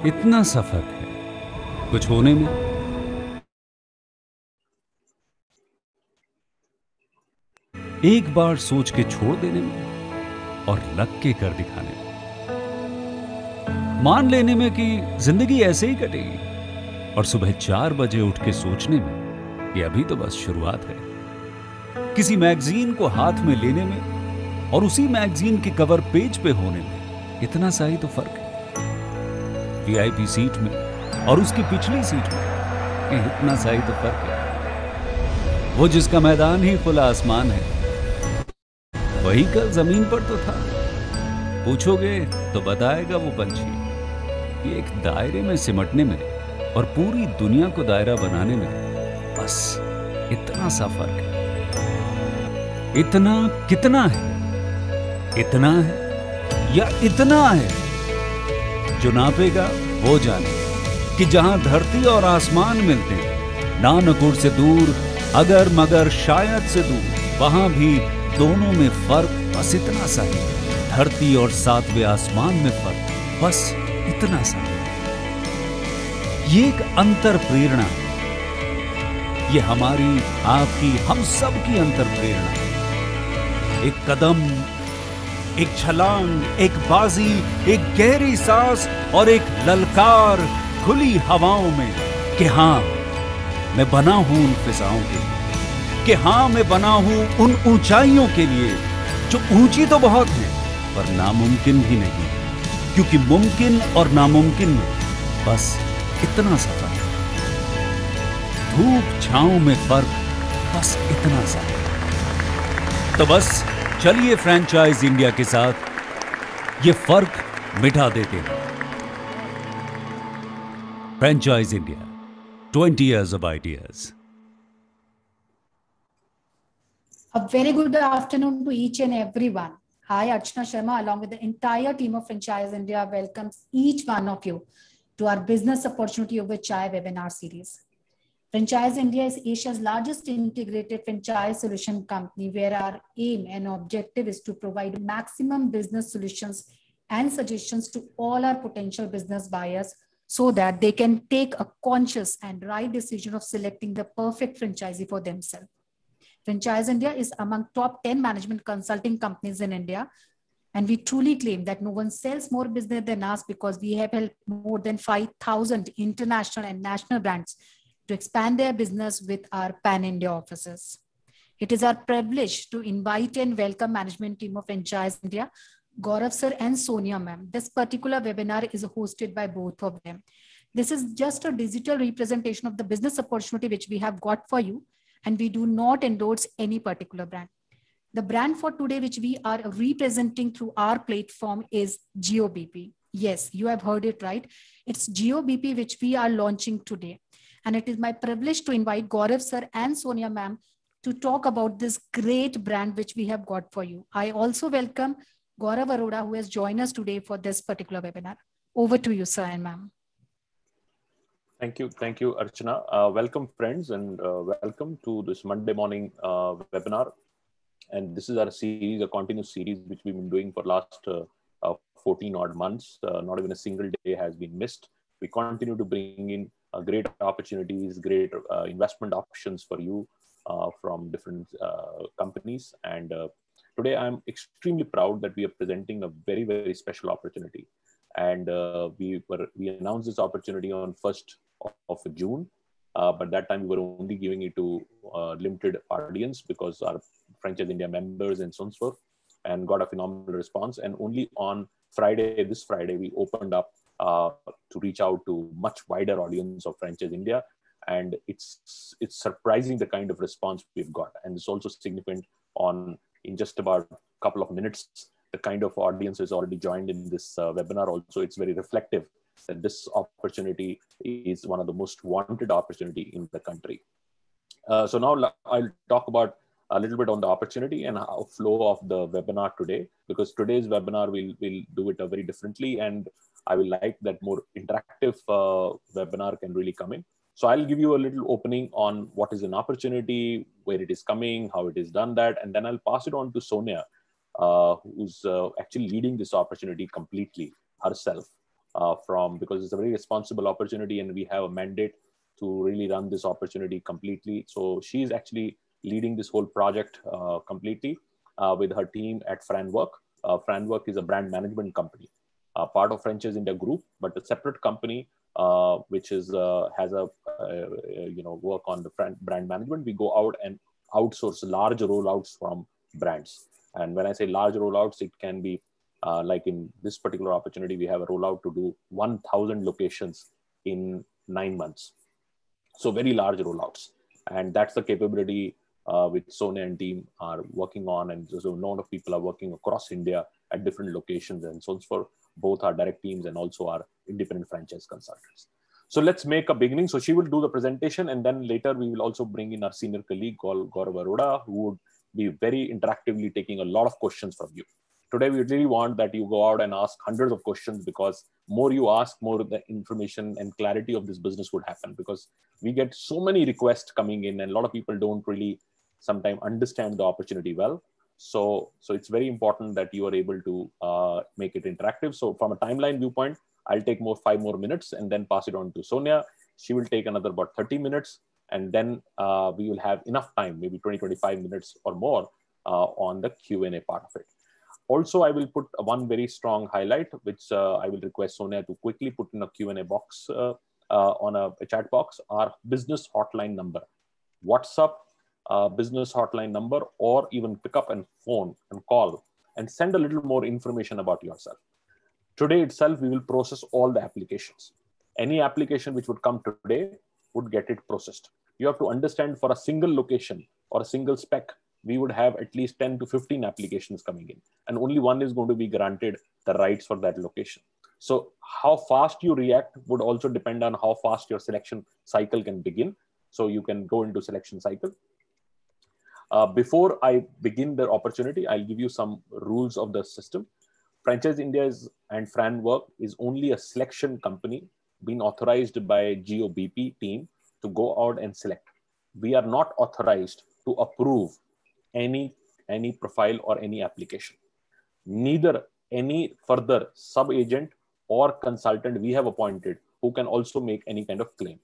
इतना सा फर्क है कुछ होने में। एक बार सोच के छोड़ देने में और लग के कर दिखाने में। मान लेने में कि जिंदगी ऐसे ही कटेगी और सुबह 4 बजे उठ के सोचने में कि अभी तो बस शुरुआत है। किसी मैगजीन को हाथ में लेने में और उसी मैगजीन के कवर पेज पे होने में इतना सा ही तो फर्क है। वीआईपी सीट में और उसकी पिछली सीट में इतना सा ही तो फर्क है। वो जिसका मैदान ही खुला आसमान है, वही कल जमीन पर तो था। पूछोगे तो बताएगा वो पंछी कि एक दायरे में सिमटने में और पूरी दुनिया को दायरा बनाने में बस इतना सा फर्क है। इतना कितना है? इतना है या इतना है? जो नापेगा वो जाने कि जहां धरती और आसमान मिलते हैं, नानकुर से दूर, अगर मगर शायद से दूर, वहां भी दोनों में फर्क बस इतना सा है। धरती और 7वें आसमान में फर्क बस इतना सा है। ये एक अंतर प्रेरणा है। ये हमारी, आपकी, हम सब की अंतर प्रेरणा है। एक कदम, एक छलांग, एक बाजी, एक गहरी सांस और एक ललकार खुली हवाओं में कि हाँ मैं बना हूं उन फिजाओं के लिए, कि हाँ मैं बना हूं उन ऊंचाइयों के लिए जो ऊंची तो बहुत है पर नामुमकिन भी नहीं, क्योंकि मुमकिन और नामुमकिन में बस इतना सा फर्क है। धूप छांव में फर्क बस इतना सा है। तो बस चलिए फ्रेंचाइज इंडिया के साथ ये फर्क मिटा देते हैं। Franchise India, 20 years of ideas. A very good afternoon to each and everyone. I, Archana Sharma, along with the entire team of Franchise India, welcomes each one of you to our Business Opportunity Over Chai webinar series. Franchise India is Asia's largest integrated franchise solution company, where our aim and objective is to provide maximum business solutions and suggestions to all our potential business buyers so that they can take a conscious and right decision of selecting the perfect franchisee for themselves. Franchise India is among top 10 management consulting companies in India. And we truly claim that no one sells more business than us, because we have helped more than 5,000 international and national brands to expand their business with our pan-India offices. It is our privilege to invite and welcome management team of Franchise India, Gaurav sir and Sonia ma'am. This particular webinar is hosted by both of them. This is just a digital representation of the business opportunity which we have got for you, and we do not endorse any particular brand. The brand for today, which we are representing through our platform, is GeoBP. Yes, you have heard it right. It's GeoBP, which we are launching today. And it is my privilege to invite Gaurav sir and Sonia ma'am to talk about this great brand which we have got for you. I also welcome Gaurav Arora, who has joined us today for this particular webinar. Over to you, sir and ma'am. Thank you, Archana. Welcome, friends, and welcome to this Monday morning webinar. And this is our series, a continuous series, which we've been doing for last 14 odd months. Not even a single day has been missed. We continue to bring in great opportunities, great investment options for you from different companies. And today I'm extremely proud that we are presenting a very, very special opportunity. And we announced this opportunity on 1st of June. But that time we were only giving it to limited audience because our Franchise India members and so on, and got a phenomenal response. And only on Friday, this Friday, we opened up to reach out to much wider audience of Franchise India. And it's surprising the kind of response we've got. And it's also significant in just about a couple of minutes, the kind of audience has already joined in this webinar. Also, it's very reflective that this opportunity is one of the most wanted opportunity in the country. So now I'll talk about a little bit on the opportunity and how flow of the webinar today, because today's webinar we'll do it very differently, and I will like that more interactive webinar can really come in. So I'll give you a little opening on what is an opportunity, where it is coming, how it is done that, and then I'll pass it on to Sonia, who's actually leading this opportunity completely herself. because it's a very responsible opportunity and we have a mandate to really run this opportunity completely. So she's actually leading this whole project completely with her team at Franwork. Franwork is a brand management company, part of Franchise India Group, but a separate company which is has a work on the brand management. We go out and outsource large rollouts from brands. And when I say large rollouts, it can be like in this particular opportunity, we have a rollout to do 1,000 locations in 9 months. So very large rollouts. And that's the capability which Sonia and team are working on. And there's a lot of people are working across India at different locations. And so it's for both our direct teams and also our independent franchise consultants. So let's make a beginning. So she will do the presentation, and then later we will also bring in our senior colleague, Gaurav Arora, who would be very interactively taking a lot of questions from you. Today, we really want that you go out and ask hundreds of questions, because more you ask, more the information and clarity of this business would happen, because we get so many requests coming in and a lot of people don't really sometimes understand the opportunity well. So it's very important that you are able to make it interactive. So from a timeline viewpoint, I'll take 5 more minutes and then pass it on to Sonia. She will take another about 30 minutes. And then we will have enough time, maybe 20-25 minutes or more on the Q&A part of it. Also, I will put one very strong highlight, which I will request Sonia to quickly put in a Q&A box on a chat box, our business hotline number. WhatsApp business hotline number, or even pick up and phone and call and send a little more information about yourself. Today itself, we will process all the applications. Any application which would come today would get it processed. You have to understand, for a single location or a single spec, we would have at least 10 to 15 applications coming in, and only one is going to be granted the rights for that location. So how fast you react would also depend on how fast your selection cycle can begin. So you can go into selection cycle. Before I begin the opportunity, I'll give you some rules of the system. Franchise India and Franwork is only a selection company being authorized by GOBP team to go out and select. We are not authorized to approve any profile or any application. Neither any further sub-agent or consultant we have appointed who can also make any kind of claim.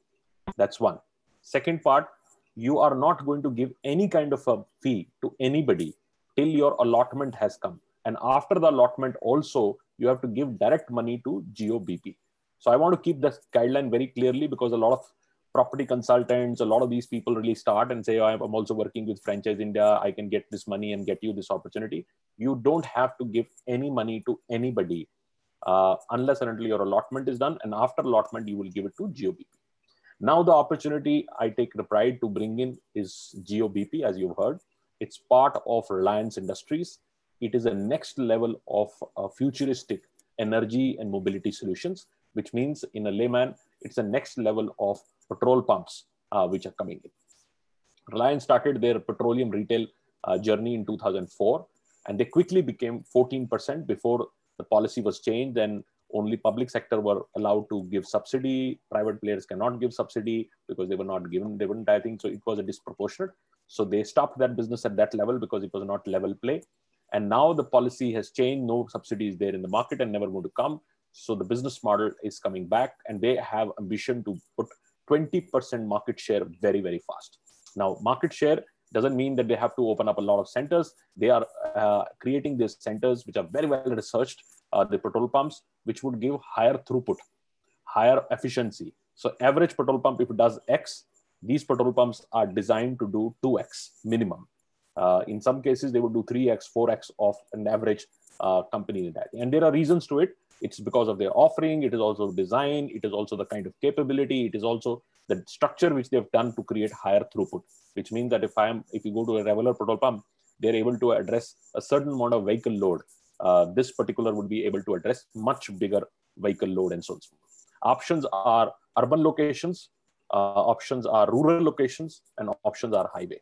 That's one. Second part, you are not going to give any kind of a fee to anybody till your allotment has come. And after the allotment also, you have to give direct money to GOBP. So I want to keep this guideline very clearly, because a lot of property consultants, a lot of these people really start and say, oh, I'm also working with Franchise India, I can get this money and get you this opportunity. You don't have to give any money to anybody unless and until your allotment is done. And after allotment, you will give it to GOBP. Now the opportunity I take the pride to bring in is GOBP, as you've heard. It's part of Reliance Industries. It is a next level of futuristic energy and mobility solutions, which means in a layman, it's a next level of petrol pumps which are coming in. Reliance started their petroleum retail journey in 2004, and they quickly became 14% before the policy was changed, and only public sector were allowed to give subsidy. Private players cannot give subsidy because they were not given, they wouldn't, I think, so it was a disproportionate. So they stopped that business at that level because it was not level play. And now the policy has changed, no subsidy is there in the market and never going to come. So the business model is coming back, and they have ambition to put 20% market share very, very fast. Now, market share doesn't mean that they have to open up a lot of centers. They are creating these centers which are very well researched, the petrol pumps, which would give higher throughput, higher efficiency. So average petrol pump, if it does X, these petrol pumps are designed to do 2X minimum. In some cases, they would do 3X, 4X of an average company in that. And there are reasons to it. It's because of their offering. It is also design. It is also the kind of capability. It is also the structure which they've done to create higher throughput, which means that if you go to a regular petrol pump, they're able to address a certain amount of vehicle load. This particular would be able to address much bigger vehicle load and so on. Options are urban locations, options are rural locations, and options are highway.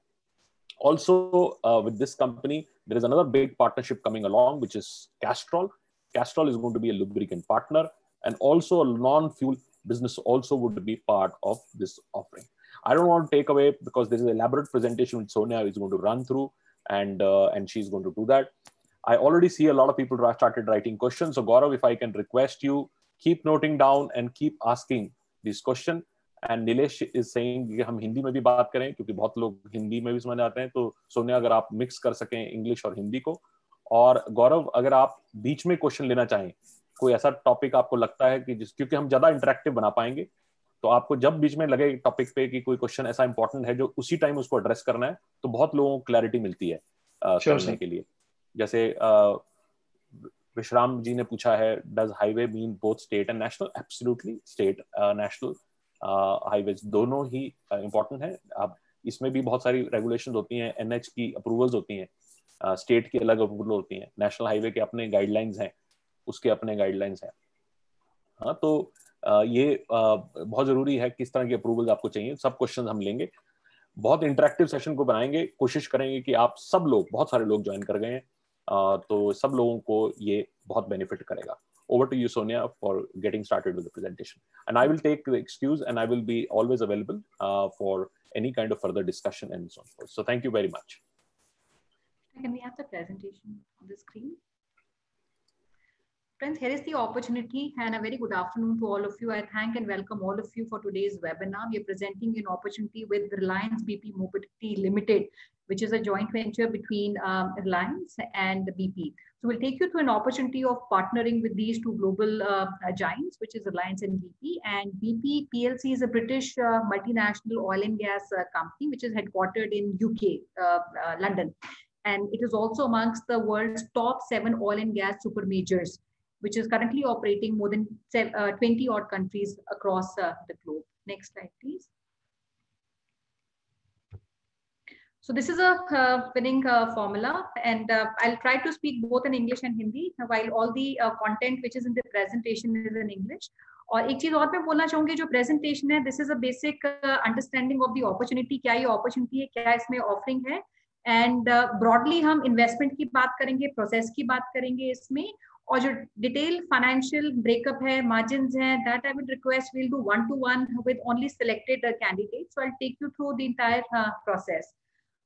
Also, with this company, there is another big partnership coming along, which is Castrol. Castrol is going to be a lubricant partner, and also a non-fuel business also would be part of this offering. I don't want to take away, because there is an elaborate presentation which Sonia is going to run through, and she's going to do that. I already see a lot of people started writing questions. So Gaurav, if I can request you, keep noting down and keep asking this question. And Nilesh is saying कि हम हिंदी में भी बात करें, क्योंकि बहुत लोग हिंदी में भी समझ आते हैं. तो सोनिया, अगर आप मिक्स कर सकें इंग्लिश और हिंदी को. और गौरव, अगर आप बीच में क्वेश्चन लेना चाहें, कोई ऐसा टॉपिक आपको लगता है कि क्योंकि हम ज्यादा इंटरेक्टिव बना पाएंगे, तो आपको जब बीच में लगे टॉपिक पे कि कोई क्वेश्चन ऐसा इंपॉर्टेंट है जो उसी टाइम उसको एड्रेस करना है, तो बहुत लोगों को क्लैरिटी मिलती है करने के लिए. जैसे विश्राम जी ने पूछा है, does highway mean both state and national? Absolutely, state national highways दोनों ही इंपॉर्टेंट है. अब इसमें भी बहुत सारी रेगुलेशंस होती हैं, एनएच की अप्रूवल्स होती हैं, स्टेट की अलग अप्रूवल होती हैं, नेशनल हाईवे के अपने गाइडलाइंस हैं, उसके अपने गाइडलाइंस हैं. हाँ, तो ये बहुत जरूरी है किस तरह की अप्रूवल आपको चाहिए. सब क्वेश्चन हम लेंगे, बहुत इंटरेक्टिव सेशन को बनाएंगे, कोशिश करेंगे कि आप सब लोग, बहुत सारे लोग ज्वाइन कर गए हैं, तो सब लोगों को ये बहुत बेनिफिट करेगा. Over to you, Sonia, for getting started with the presentation. And I will take the excuse and I will be always available for any kind of further discussion and so on. So thank you very much. Can we have the presentation on the screen? Friends, here is the opportunity and a very good afternoon to all of you. I thank and welcome all of you for today's webinar. We are presenting an opportunity with Reliance BP Mobility Limited, which is a joint venture between Reliance and BP. So we'll take you to an opportunity of partnering with these two global giants, which is Reliance and BP. And BP PLC is a British multinational oil and gas company, which is headquartered in UK, London. And it is also amongst the world's top 7 oil and gas super majors, which is currently operating more than 20 odd countries across the globe. Next slide, please. So this is a winning formula, and I'll try to speak both in English and Hindi, while all the content which is in the presentation is in English. और एक चीज और मैं बोलना चाहूंगी, जो presentation है, this is a basic understanding of the opportunity. क्या ये अपॉर्चुनिटी है, क्या इसमें ऑफरिंग है, एंड ब्रॉडली हम इन्वेस्टमेंट की बात करेंगे, प्रोसेस की बात करेंगे इसमें, और जो डिटेल फाइनेंशियल ब्रेकअप है, मार्जिन्स हैं, that I would request will do 1-to-1 with only selected candidates. So I will take you through the entire process.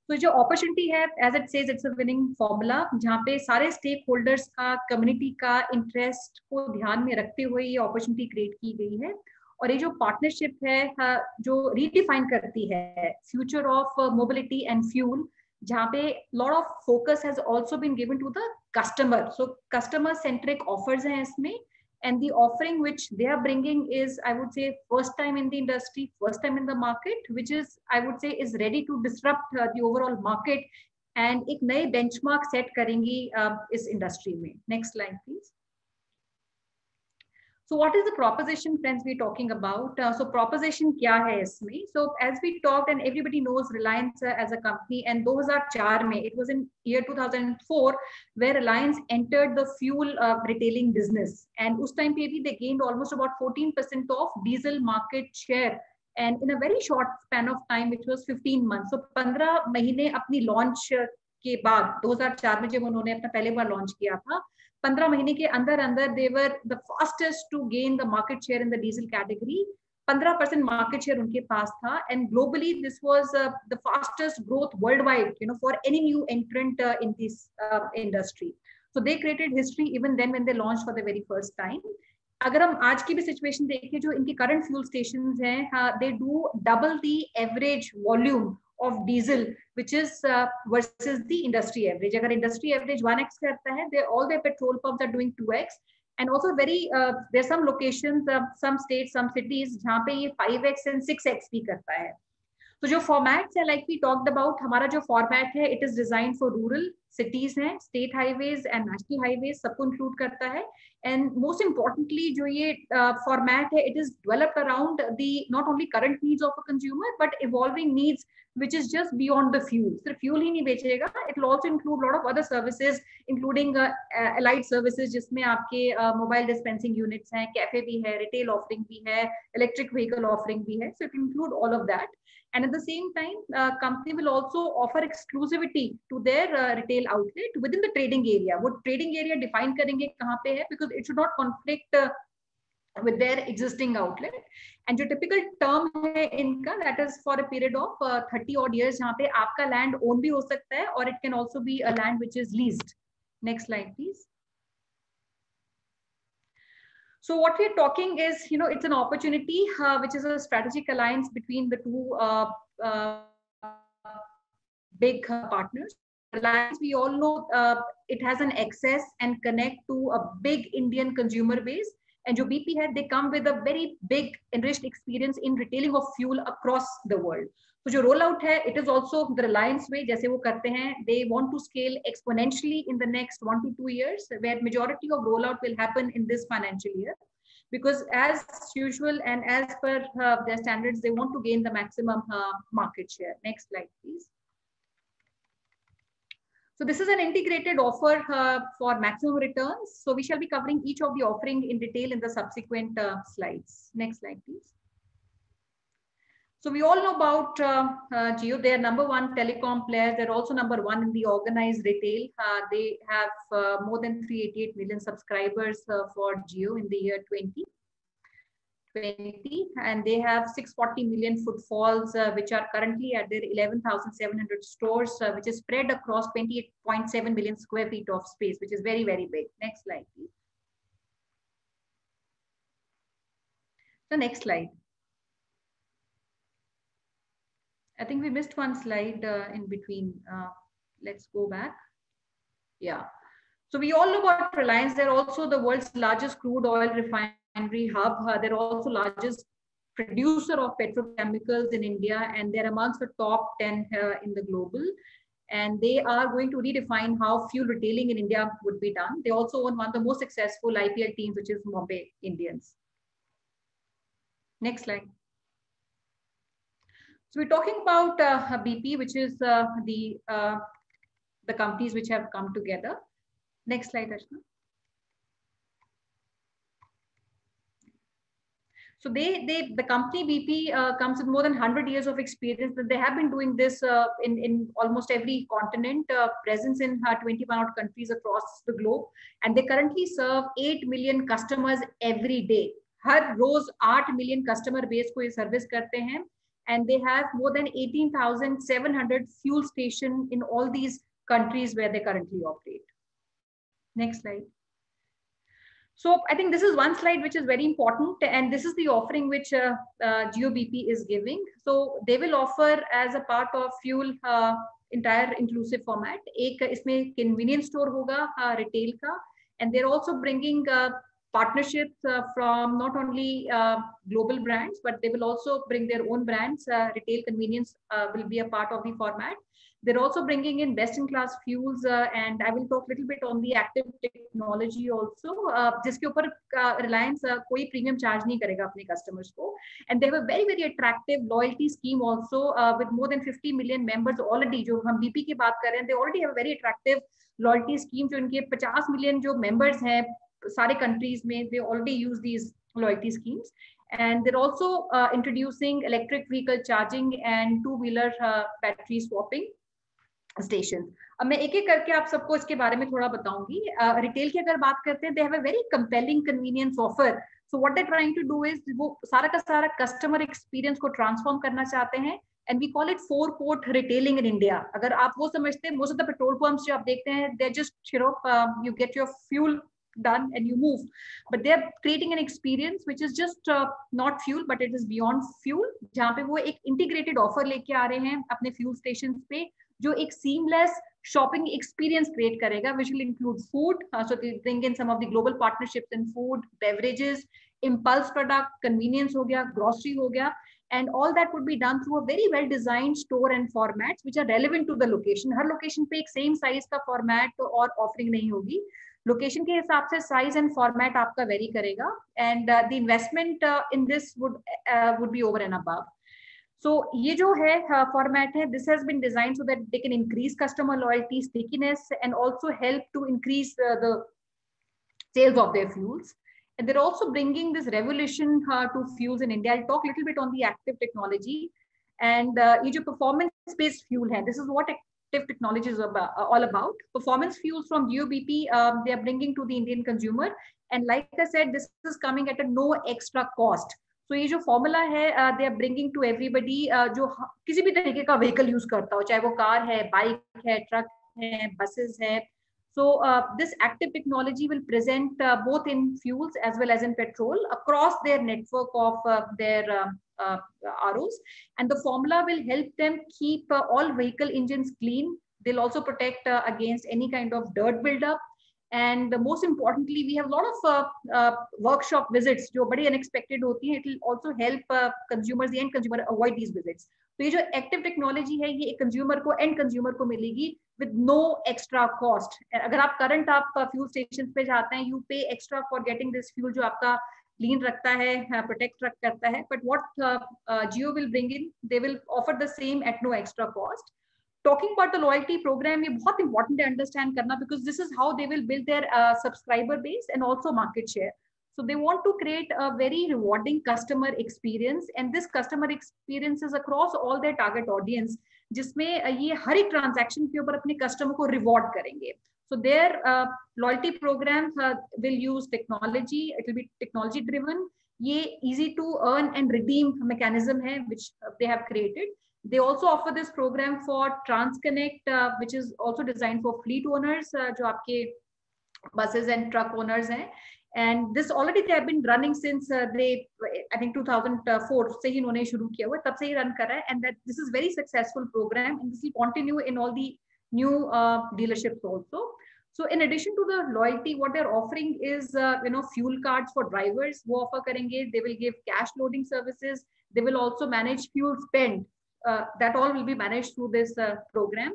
तो जो अपॉर्चुनिटी है, as it says, it's a winning formula, जहाँ पे सारे stakeholders का, community का interest को ध्यान में रखते हुए ये अपॉर्चुनिटी क्रिएट की गई है. और ये जो पार्टनरशिप है, जो रीडिफाइन करती है future of mobility and fuel, जहाँ पे lot of focus has also been given to the customer. So customer centric offers हैं इसमें, and the offering which they are bringing is, I would say, first time in the industry, first time in the market, which is, I would say, is ready to disrupt the overall market and एक नए benchmark set करेंगी इस industry में. Next slide, please. So what is the proposition, friends, we're talking about? So proposition क्या है इसमें? So as we talked, and everybody knows Reliance as a company, and 2004 में, it was in year 2004 where Reliance entered the fuel retailing business, and उस time पे भी they gained almost about 14% of diesel market share, and in a very short span of time, which was 15 months. So 15 महीने अपनी launch के बाद, 2004 में जब उन्होंने अपना पहले बार launch किया था, 15 महीने के अंदर अंदर they were the fastest to gain the market share in the diesel category. 15% market share उनके पास था, and globally this was the fastest growth worldwide, for any new entrant in this industry. So they created history even then when they launched for the very first time. अगर हम आज की भी situation देखें, जो इनके करंट फ्यूल स्टेशंस हैं, they do double the average volume of diesel, which is versus the industry average. अगर industry average 1x करता है, all their petrol pumps are doing 2x, and also there are some locations, some states, some cities जहाँ पे ये 5x and 6x भी करता है. तो जो फॉर्मेट्स है, लाइक वी टॉक्ड अबाउट, हमारा जो फॉर्मेट है, it is design for rural cities हैं, state highways and national highways सबको इंक्लूड करता है. एंड मोस्ट इंपॉर्टेंटली जो ये फॉर्मेट है, it is developed around the not only current needs of a consumer but evolving needs which is just beyond the fuel. सिर्फ fuel ही नहीं बेचेगा, it will also include lot of other services, including allied services, जिसमें आपके mobile dispensing units हैं, cafe भी है, retail offering भी है, electric vehicle offering भी है. So it will include all of that. And at the same time, company will also offer exclusivity to their retail outlet within the trading area. वो trading area define करेंगे कहाँ पे है, because it should not conflict with their existing outlet. And जो typical term है इनका, that is for a period of 30 odd years, जहाँ पे आपका land own भी हो सकता है, और it can also be a land which is leased. Next slide, please. So what we're talking is, it's an opportunity, which is a strategic alliance between the two big partners. Reliance, we all know, it has an access and connect to a big Indian consumer base. And जो BP है, they come with a very big enriched experience in retailing of fuel across the world. So जो rollout है, it is also the Reliance way, जैसे वो करते हैं. They want to scale exponentially in the next 1 to 2 years, where majority of rollout will happen in this financial year. Because as usual and as per their standards, they want to gain the maximum market share. Next slide, please. So this is an integrated offer for maximum returns. So we shall be covering each of the offering in detail in the subsequent slides. Next slide, please. So we all know about Jio. They are #1 telecom players. They're also #1 in the organized retail. They have more than 388 million subscribers for Jio in the year 2020. And they have 640 million footfalls, which are currently at their 11,700 stores, which is spread across 28.7 million square feet of space, which is very, very big. Next slide, please. The next slide. I think we missed one slide in between. Let's go back. Yeah. So we all know about Reliance. They're also the world's largest crude oil refinery hub. They're also largest producer of petrochemicals in India, and they're amongst the top 10 in the global. And they are going to redefine how fuel retailing in India would be done. They also own one of the most successful IPL teams, which is Mumbai Indians. Next slide. So we're talking about BP, which is the companies which have come together. Next slide, Ashna. So the company BP comes with more than 100 years of experience, but they have been doing this in almost every continent, presence in 21 odd countries across the globe. And they currently serve 8 million customers every day. Her rose 8 million customer base को ये service करते हैं. And they have more than 18,700 fuel stations in all these countries where they currently operate. Next slide. So I think this is one slide which is very important, and this is the offering which Jio BP is giving. So they will offer as a part of fuel entire inclusive format. एक इसमें convenience store होगा retail का, and they're also bringing partnerships from not only global brands, but they will also bring their own brands. Retail convenience will be a part of the format. They're also bringing in best-in-class fuels, and I will talk a little bit on the active technology also, जिसके ऊपर Reliance कोई premium charge नहीं करेगा अपने customers को. And they have a very, very attractive loyalty scheme also with more than 50 million members already. जो हम BP की बात कर रहे हैं, they already have a very attractive loyalty scheme. जो इनके 50 million जो members हैं सारे countries में, they already use these loyalty schemes. And they're also introducing electric vehicle charging and two-wheeler battery swapping station. अब मैं एक एक करके आप सबको इसके बारे में थोड़ा बताऊंगी. रिटेल की अगर बात करते हैं, they have a very compelling convenience offer. So what they're trying to do is वो सारा का सारा कस्टमर एक्सपीरियंस को ट्रांसफॉर्म करना चाहते हैं, and we call it forecourt retailing in India. अगर आप वो समझते हैं, most of the petrol pumps जो आप देखते हैं, they're just you get your fuel done and you move, but they're creating an experience which is just not fuel, but it is beyond fuel, जहाँ पे वो एक integrated offer लेके आ रहे हैं अपने fuel stations पे, जो एक seamless shopping experience create करेगा, which will include food. So they bring in some of the global partnerships in food, beverages, impulse product, convenience हो गया, grocery हो गया, and all that would be done through a very well designed store and formats which are relevant to the location. Her location पे एक same size का format और offering नहीं होगी. Location के हिसाब से size and format आपका vary करेगा, and the investment in this would be over and above. So ये जो है format है, this has been designed so that they can increase customer loyalty, stickiness, and also help to increase the sales of their fuels. And they're also bringing this revolution to fuels in India. I'll talk a little bit on the active technology, and ये जो performance-based fuel है, this is what active technology is all about. Performance fuels from Jio BP, they are bringing to the Indian consumer, and like I said, this is coming at a no extra cost. So ये जो formula है, they are bringing to everybody जो किसी भी तरीके का vehicle use करता हो, चाहे वो car है, bike है, truck है, buses है. So this active technology will present both in fuels as well as in petrol across their network of their ROs, and the formula will help them keep all vehicle engines clean. They'll also protect against any kind of dirt buildup. And most importantly, we have a lot of workshop visits जो बड़ी unexpected होती हैं. It will also help consumers, the end consumer, avoid these visits. तो ये जो active technology है ये consumer को, एंड कंज्यूमर को मिलेगी विद नो एक्स्ट्रा कॉस्ट. अगर आप करंट आप फ्यूल स्टेशन पे जाते हैं, you pay extra for getting this fuel जो आपका क्लीन रखता है, प्रोटेक्ट करता है. But what Jio will bring in, they will offer the same at no extra cost. Talking about the loyalty program, ये बहुत important है understand करना, because this is how they will build their subscriber base and also market share. So they want to create a very rewarding customer experience, and this customer experience is across all their target audience, जिसमें ये हर एक transaction के ऊपर अपने customer को reward करेंगे. So their loyalty program will use technology. It will be technology driven. ये easy to earn and redeem mechanism है which they have created. They also offer this program for TransConnect, which is also designed for fleet owners, जो आपके buses and truck owners हैं. And this already they have been running since I think 2004 से ही इन्होंने शुरू किया हुआ, तब से ही रन कर रहा है. And that this is very successful program, and this will continue in all the new dealerships also. So in addition to the loyalty, what they're offering is fuel cards for drivers. वो offer करेंगे. They will give cash loading services. They will also manage fuel spend. That all will be managed through this program.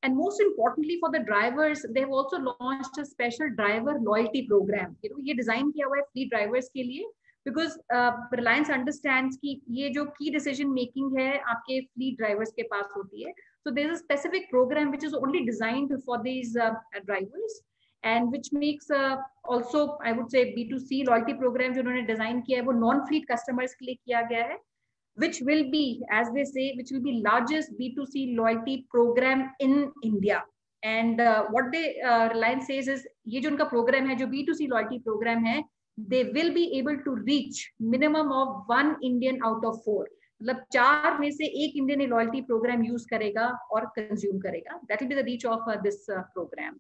And most importantly for the drivers, they have also launched a special driver loyalty program. ये design किया हुआ है fleet drivers के लिए, because Reliance understands कि ये जो key decision making है आपके fleet drivers के पास होती है. So there is a specific program which is only designed for these drivers, and which makes also I would say B2C loyalty program जो उन्होंने design किया है वो non-fleet customers के लिए किया गया है, which will be, as they say, which will be largest B2C loyalty program in India. And what they Reliance says is, ये जो उनका program है, जो B2C loyalty program है, they will be able to reach minimum of 1 Indian out of 4. मतलब 4 में से 1 Indian loyalty program use करेगा और consume करेगा. That will be the reach of this program.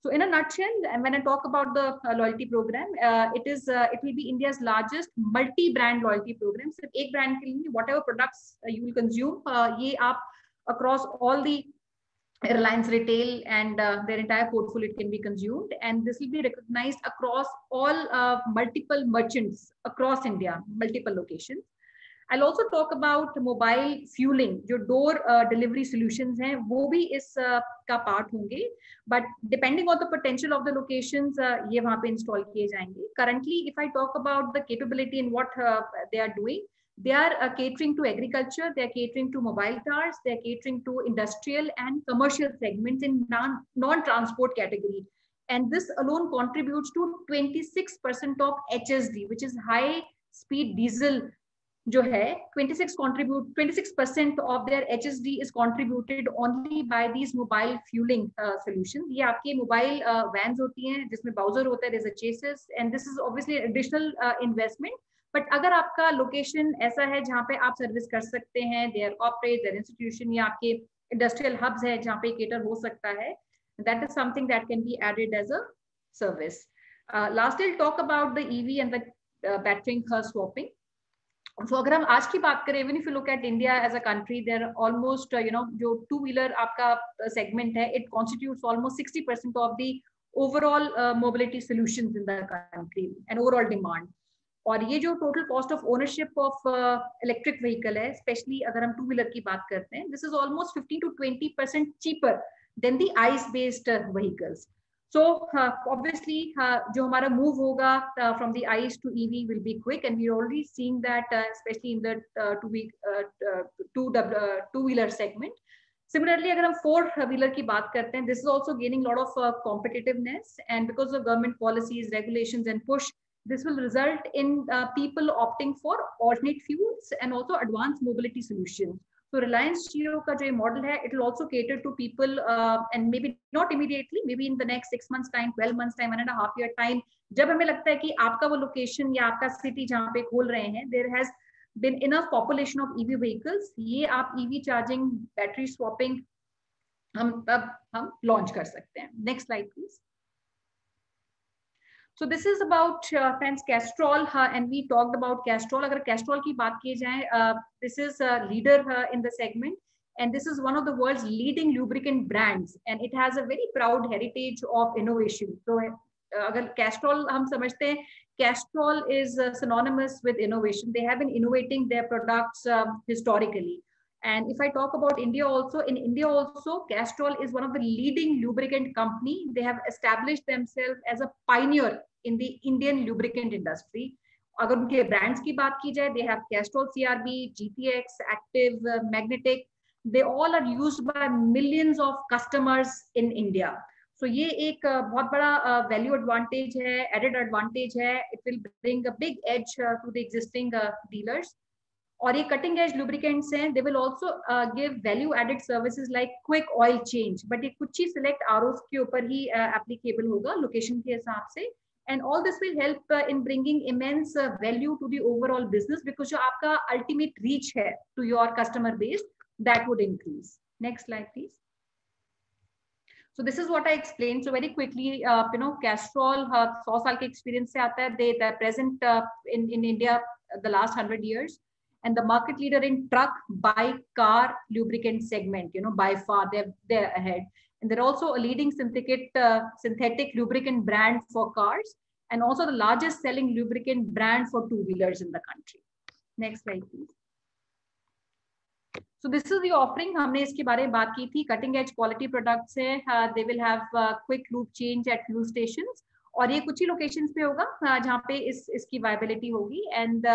So in a nutshell, and when I talk about the loyalty program, it will be India's largest multi-brand loyalty program. सिर्फ एक brand के लिए, whatever products you will consume, ये आप across all the Reliance retail and their entire portfolio it can be consumed, and this will be recognized across all multiple merchants across India, multiple locations. I'll also talk about mobile fueling, जो door delivery solutions हैं, वो भी इस का part होंगे, but depending on the potential of the locations, ये वहाँ पे install किए जाएंगे. Currently, if I talk about the capability and what they are doing, they are catering to agriculture, they are catering to mobile towers, they are catering to industrial and commercial segments in non-transport category. And this alone contributes to 26% of HSD, which is high speed diesel. जो है 26% of their HSD is contributed only by these mobile fueling solutions. ये आपके mobile vans होती हैं जिसमें Bowser होता है, there's a chassis, and this is obviously an additional investment. But अगर आपका location ऐसा है जहाँ पे आप सर्विस कर सकते हैं, they are corporate, they are institution, या आपके industrial hubs है जहाँ पे cater हो सकता है, that is something that can be added as a service. Lastly, I'll talk about the EV and the battery swapping. So अगर हम आज की बात करें, even if you look at India as a country, there are almost जो two-wheeler आपका segment है, it constitutes almost 60% of the overall mobility solutions in the country and overall demand. और ये जो total cost of ownership of electric vehicle है, especially अगर हम two-wheeler की बात करते हैं, this is almost 15 to 20% cheaper than the ICE-based vehicles. So obviously, जो हमारा move होगा from the ICE to EV will be quick, and we're already seeing that, especially in the two-wheeler segment. Similarly, अगर हम four-wheeler की बात करते हैं, this is also gaining a lot of competitiveness, and because of government policies, regulations, and push, this will result in people opting for alternate fuels and also advanced mobility solutions. So Reliance Jio का जो model है, it will also cater to people and maybe not immediately, maybe in the next 6 months time, 12 months time, 1.5 year time, जब हमें लगता है कि आपका वो location या आपका city जहाँ पे खोल रहे हैं, there has been enough population of EV vehicles, ये आप EV charging, battery swapping हम launch कर सकते हैं. Next slide please. So this is about friends Castrol, and we talked about Castrol. अगर Castrol की बात की जाए, this is a leader in the segment, and this is one of the world's leading lubricant brands, and it has a very proud heritage of innovation. So अगर Castrol हम समझते हैं, Castrol is synonymous with innovation. They have been innovating their products historically. And if I talk about India also, in India also, Castrol is one of the leading lubricant company. They have established themselves as a pioneer in the Indian lubricant industry. अगर उनके brands की बात की जाए, they have Castrol CRB, GTX, Active, Magnetic. They all are used by millions of customers in India. So ये एक बहुत बड़ा value advantage है, added advantage है. It will bring a big edge to the existing dealers. और ये cutting edge lubricants हैं. They will also give value added services like quick oil change, but ये कुछ ही सिलेक्ट आरओस के ऊपर ही एप्लीकेबल होगा लोकेशन के हिसाब से. And all this will help in bringing immense value to the overall business, because जो आपका अल्टीमेट रीच है to your customer base, that would increase. Next slide please. So this is what I explained. So very quickly, Castrol 100 साल के experience से आता है. They are present in India the last 100 years. And the market leader in truck, bike, car, lubricant segment, by far they're ahead. And they're also a leading synthetic lubricant brand for cars, and also the largest selling lubricant brand for two-wheelers in the country. Next slide, please. So this is the offering. हमने इसके बारे में बात की थी. Cutting edge quality products है. They will have quick loop change at fuel stations. और ये कुछ ही locations पे होगा जहाँ पे इसकी viability होगी. And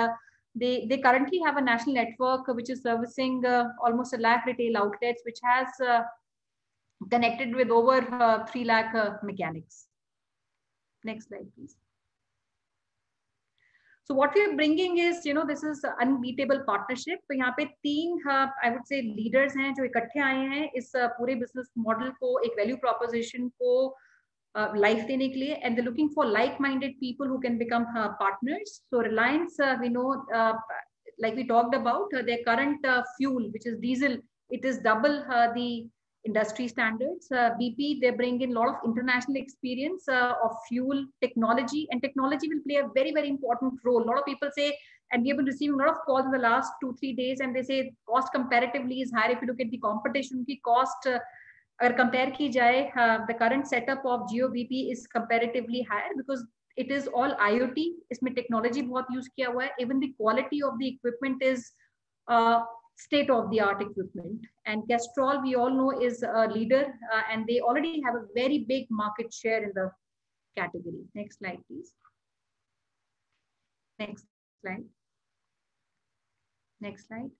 they currently have a national network which is servicing almost 1 lakh retail outlets, which has connected with over 3 lakh mechanics. Next slide, please. So what we are bringing is, this is unbeatable partnership. तो यहाँ पे 3 I would say leaders हैं जो इकट्ठे आए हैं इस पूरे business model को, एक value proposition को life देने के लिए, and they're looking for like-minded people who can become partners. So Reliance, we know, like we talked about, their current fuel, which is diesel, it is double the industry standards. BP, they bring in a lot of international experience of fuel technology, and technology will play a very, very important role. A lot of people say, and we have been receiving a lot of calls in the last 2-3 days, and they say cost comparatively is higher. If you look at the competition, की cost अगर compare की जाए, the current setup of GeoBP is comparatively higher because it is all IoT. इसमें technology बहुत use किया हुआ है. Even the quality of the equipment is state of the art equipment. And Castrol, we all know, is a leader, and they already have a very big market share in the category. Next slide, please. Next slide. Next slide.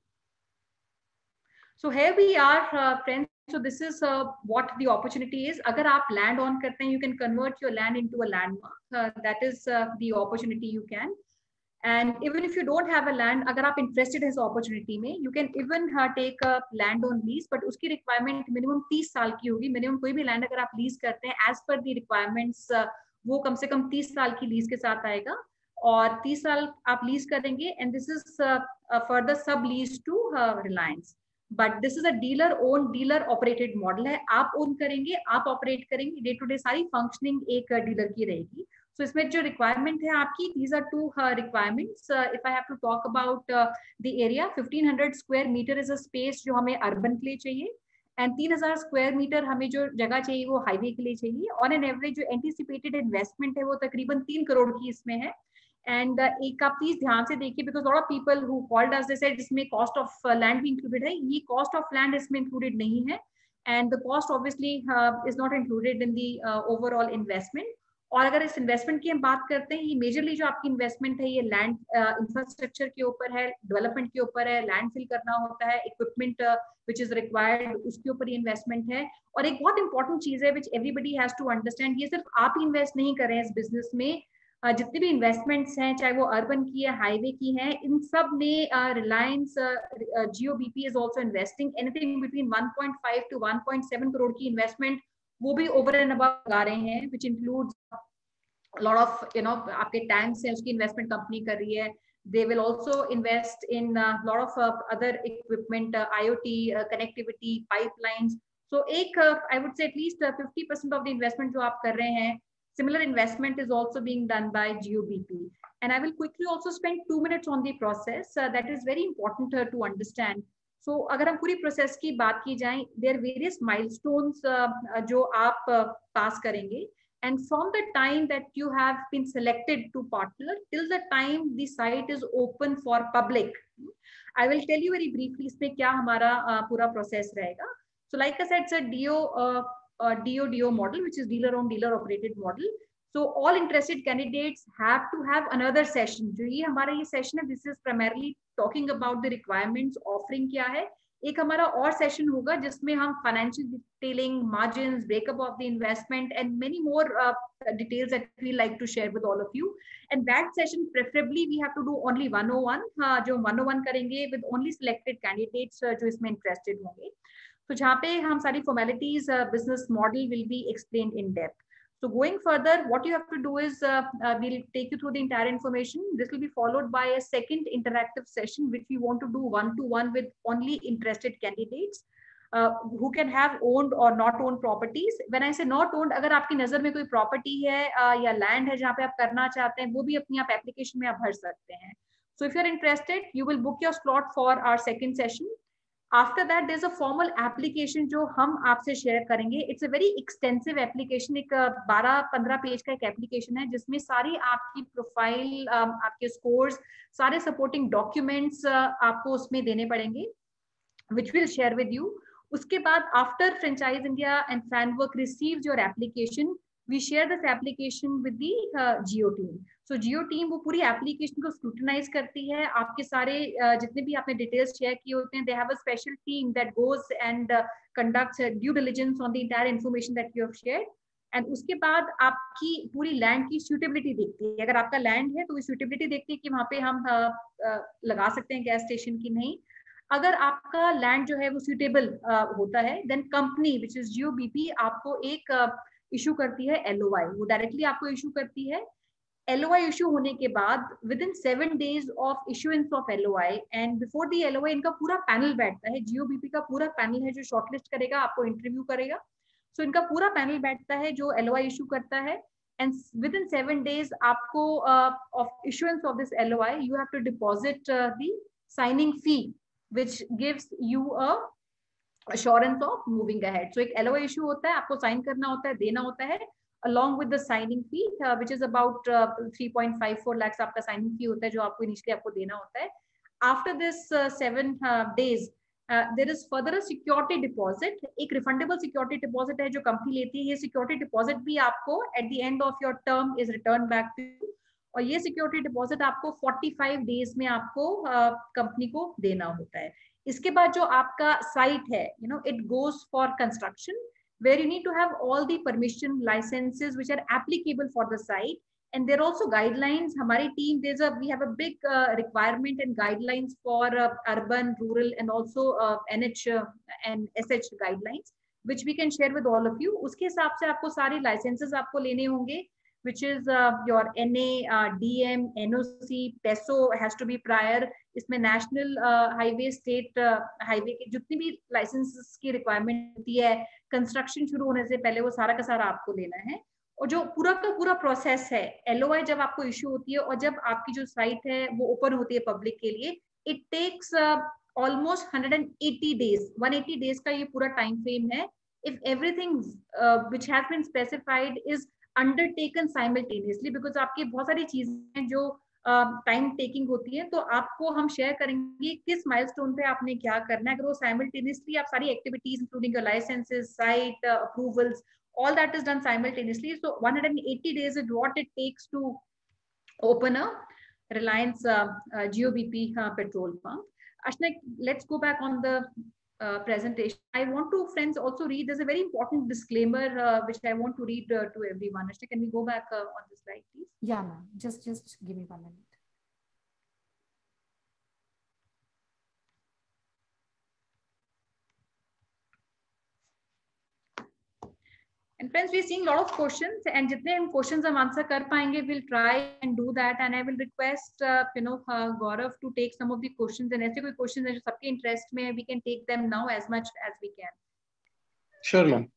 So here we are, friends. So this is what the opportunity is. अगर आप land on करते हैं, you can convert your land into a landmark. That is the opportunity you can. And even if you don't have a land, अगर आप interested in इस opportunity में, you can even take a land on lease, but उसकी requirement minimum 30 साल की होगी. Minimum कोई भी land अगर आप lease करते हैं, as per the requirements, वो कम से कम 30 साल की lease के साथ आएगा. और 30 साल आप lease करेंगे, and this is a further sub lease to Reliance. But this is a dealer own dealer operated model है. आप ओन करेंगे, आप ऑपरेट करेंगे, डे टू डे सारी फंक्शनिंग एक डीलर की रहेगी. सो इसमें जो रिक्वायरमेंट है आपकी, these are 2 requirements. If I have to talk about the area, 1500 square metre is a space जो हमें अर्बन के लिए चाहिए, एंड 3000 स्क्वायर मीटर हमें जो जगह चाहिए वो हाईवे के लिए चाहिए. ऑन एन एवरेज जो एंटिसिपेटेड इन्वेस्टमेंट है वो तकरीबन 3 करोड़ की इसमें है. एंड एक आप प्लीज ध्यान से देखिए, because lot of people who called us, they said इसमें कॉस्ट ऑफ लैंड भी इंक्लूडेड है. ये कॉस्ट ऑफ लैंड इसमें इंक्लूडेड नहीं है, and the cost obviously is not included in the overall investment. और अगर इस इन्वेस्टमेंट की हम बात करते हैं, ये मेजरली जो आपकी इन्वेस्टमेंट है ये लैंड इंफ्रास्ट्रक्चर के ऊपर है, डेवलपमेंट के ऊपर है, लैंड फिल करना होता है, इक्विपमेंट विच इज रिक्वायर्ड उसके ऊपर ये इन्वेस्टमेंट है. और एक बहुत इंपॉर्टेंट चीज है which everybody has to understand, ये सिर्फ आप ही इन्वेस्ट नहीं कर रहे हैं इस बिजनेस में. जितने भी इन्वेस्टमेंट्स हैं, चाहे वो अर्बन की है, हाईवे की हैं, इन सब में Reliance GeoBP is also investing anything between 1.5 to 1.7 crore की इन्वेस्टमेंट वो भी ओवर एंड अबव लगा रहे हैं, विच इंक्लूड्स लॉट ऑफ आपके टैंक्स हैं, उसकी इन्वेस्टमेंट कंपनी कर रही है. They will also invest in a lot of other equipment, IoT, connectivity, pipelines. So एक I would say at least 50% of the investment जो आप कर रहे हैं Similar investment is also being done by GeoBP. And I will quickly also spend 2 minutes on the process. That is very important to understand. So अगर हम पूरी process की बात की जाए, there are various milestones जो आप पास करेंगे. And from the time that you have been selected to partner till the time the site is open for public, I will tell you very briefly इसमें क्या हमारा पूरा process रहेगा. So like I said, it's a DO model, which is dealer owned, dealer operated model. So all interested candidates have to have another session. जो ये हमारा ये session है, this is primarily talking about the requirements, offering क्या है. एक हमारा और सेशन होगा जिसमें हम financial detailing, margins, breakup of the investment and many more details that we like to share with all of you. And that session preferably we have to do only 101, जो 101 करेंगे विद ओनली सिलेक्टेड कैंडिडेट्स जो इसमें interested होंगे. तो जहाँ पे हम सारी formalities, business model will be explained in depth. So going further, what you have to do is we'll take you through the entire information. This will be followed by a second interactive session, which we want to do one-to-one with only interested candidates who can have owned or not owned properties. When I say not owned, अगर आपकी नजर में कोई property है या land है जहाँ पे आप करना चाहते हैं, वो भी अपनी आप application में आप भर सकते हैं. So if you're interested, you will book your slot for our second session. After that, there's a formal application जो हम आपसे शेयर करेंगे. It's a very extensive application. एक 12-15 पेज का एक एप्लीकेशन है जिसमें सारी आपकी प्रोफाइल, आपके स्कोर्स, सारे सपोर्टिंग डॉक्यूमेंट्स आपको उसमें देने पड़ेंगे, which we'll share with you. उसके बाद after Franchise India and Fanwork receives your application, we share this application with the Geo team. So Geo team वो पूरी application को scrutinize करती है. आपके सारे जितने भी आपने details share किए होते हैं, they have a special team that goes and conducts due diligence on the entire information that you have shared. And उसके बाद आपकी पूरी land की suitability देखती है. अगर आपका land है तो वो suitability देखती है कि वहाँ पे हम लगा सकते हैं gas station की नहीं. अगर आपका land जो है वो suitable होता है, then company which is GeoBP आपको एक इशू करती है LOI. वो डायरेक्टली आपको इशू करती है. LOI इशू होने के बाद within 7 days of issuance of LOI and before the LOI इनका पूरा पैनल बैठता है. GeoBP का पूरा पैनल है जो शॉर्टलिस्ट करेगा, आपको इंटरव्यू करेगा. सो इनका पूरा पैनल बैठता है जो LOI इशू करता है. And within 7 days आपको of issuance of this LOI you have to deposit the signing fee which gives you a assurance of moving ahead. So एक LOI issue होता है, आपको साइन करना होता है, देना होता है, along with the signing fee, which is about 3.54 lakhs आपका signing fee होता है जो आपको initially आपको देना होता है. After this 7 days, there is further a security deposit. एक refundable security deposit है जो company लेती है. ये security deposit भी आपको at the end of your term is returned back to you. और ये security deposit आपको 45 days में आपको company को देना होता है. इसके बाद जो आपका साइट है, it goes for construction where you need to have all the permission licenses which are applicable for the site, and there are also guidelines. हमारी team, we have a big requirement and guidelines for urban, rural and also NH and SH guidelines which we can share with all of you. उसके हिसाब से आपको सारे licenses आपको लेने होंगे, which is your NA, DM, NOC, PESO has to be prior. इसमें national highway, state highway के जितनी भी licenses की requirement होती है, construction शुरू होने से पहले वो सारा का सारा आपको लेना है. और जो पूरा का पूरा process है, LOI जब आपको issue होती है और जब आपकी जो site है वो open होती है public के लिए, it takes almost 180 days. 180 days का ये पूरा time frame है. If everything which has been specified is undertaken simultaneously, because आपकी बहुत सारी चीजें जो टाइम टेकिंग होती है, तो आपको हम शेयर करेंगे किस माइलस्टोन पे आपने क्या करना है. अगर वो साइमल्टेनियसली आप सारी activities including your licences, site approvals, all that is done simultaneously. So 180 days is what it takes to open a Reliance GeoBP petrol pump. Ashna, let's go back on the presentation. I want to, friends, also read. There's a very important disclaimer which I want to read to everyone. Ashna, can we go back on the slide, please? Yeah, ma'am. Just give me 1 minute. And friends, we're seeing a lot of questions, and jitne hum questions hum answer kar payenge, we'll try and do that. And I will request Gaurav to take some of the questions, and aise koi questions hai jo sabke interest mein hai, we can take them now as much as we can. Sure, ma'am.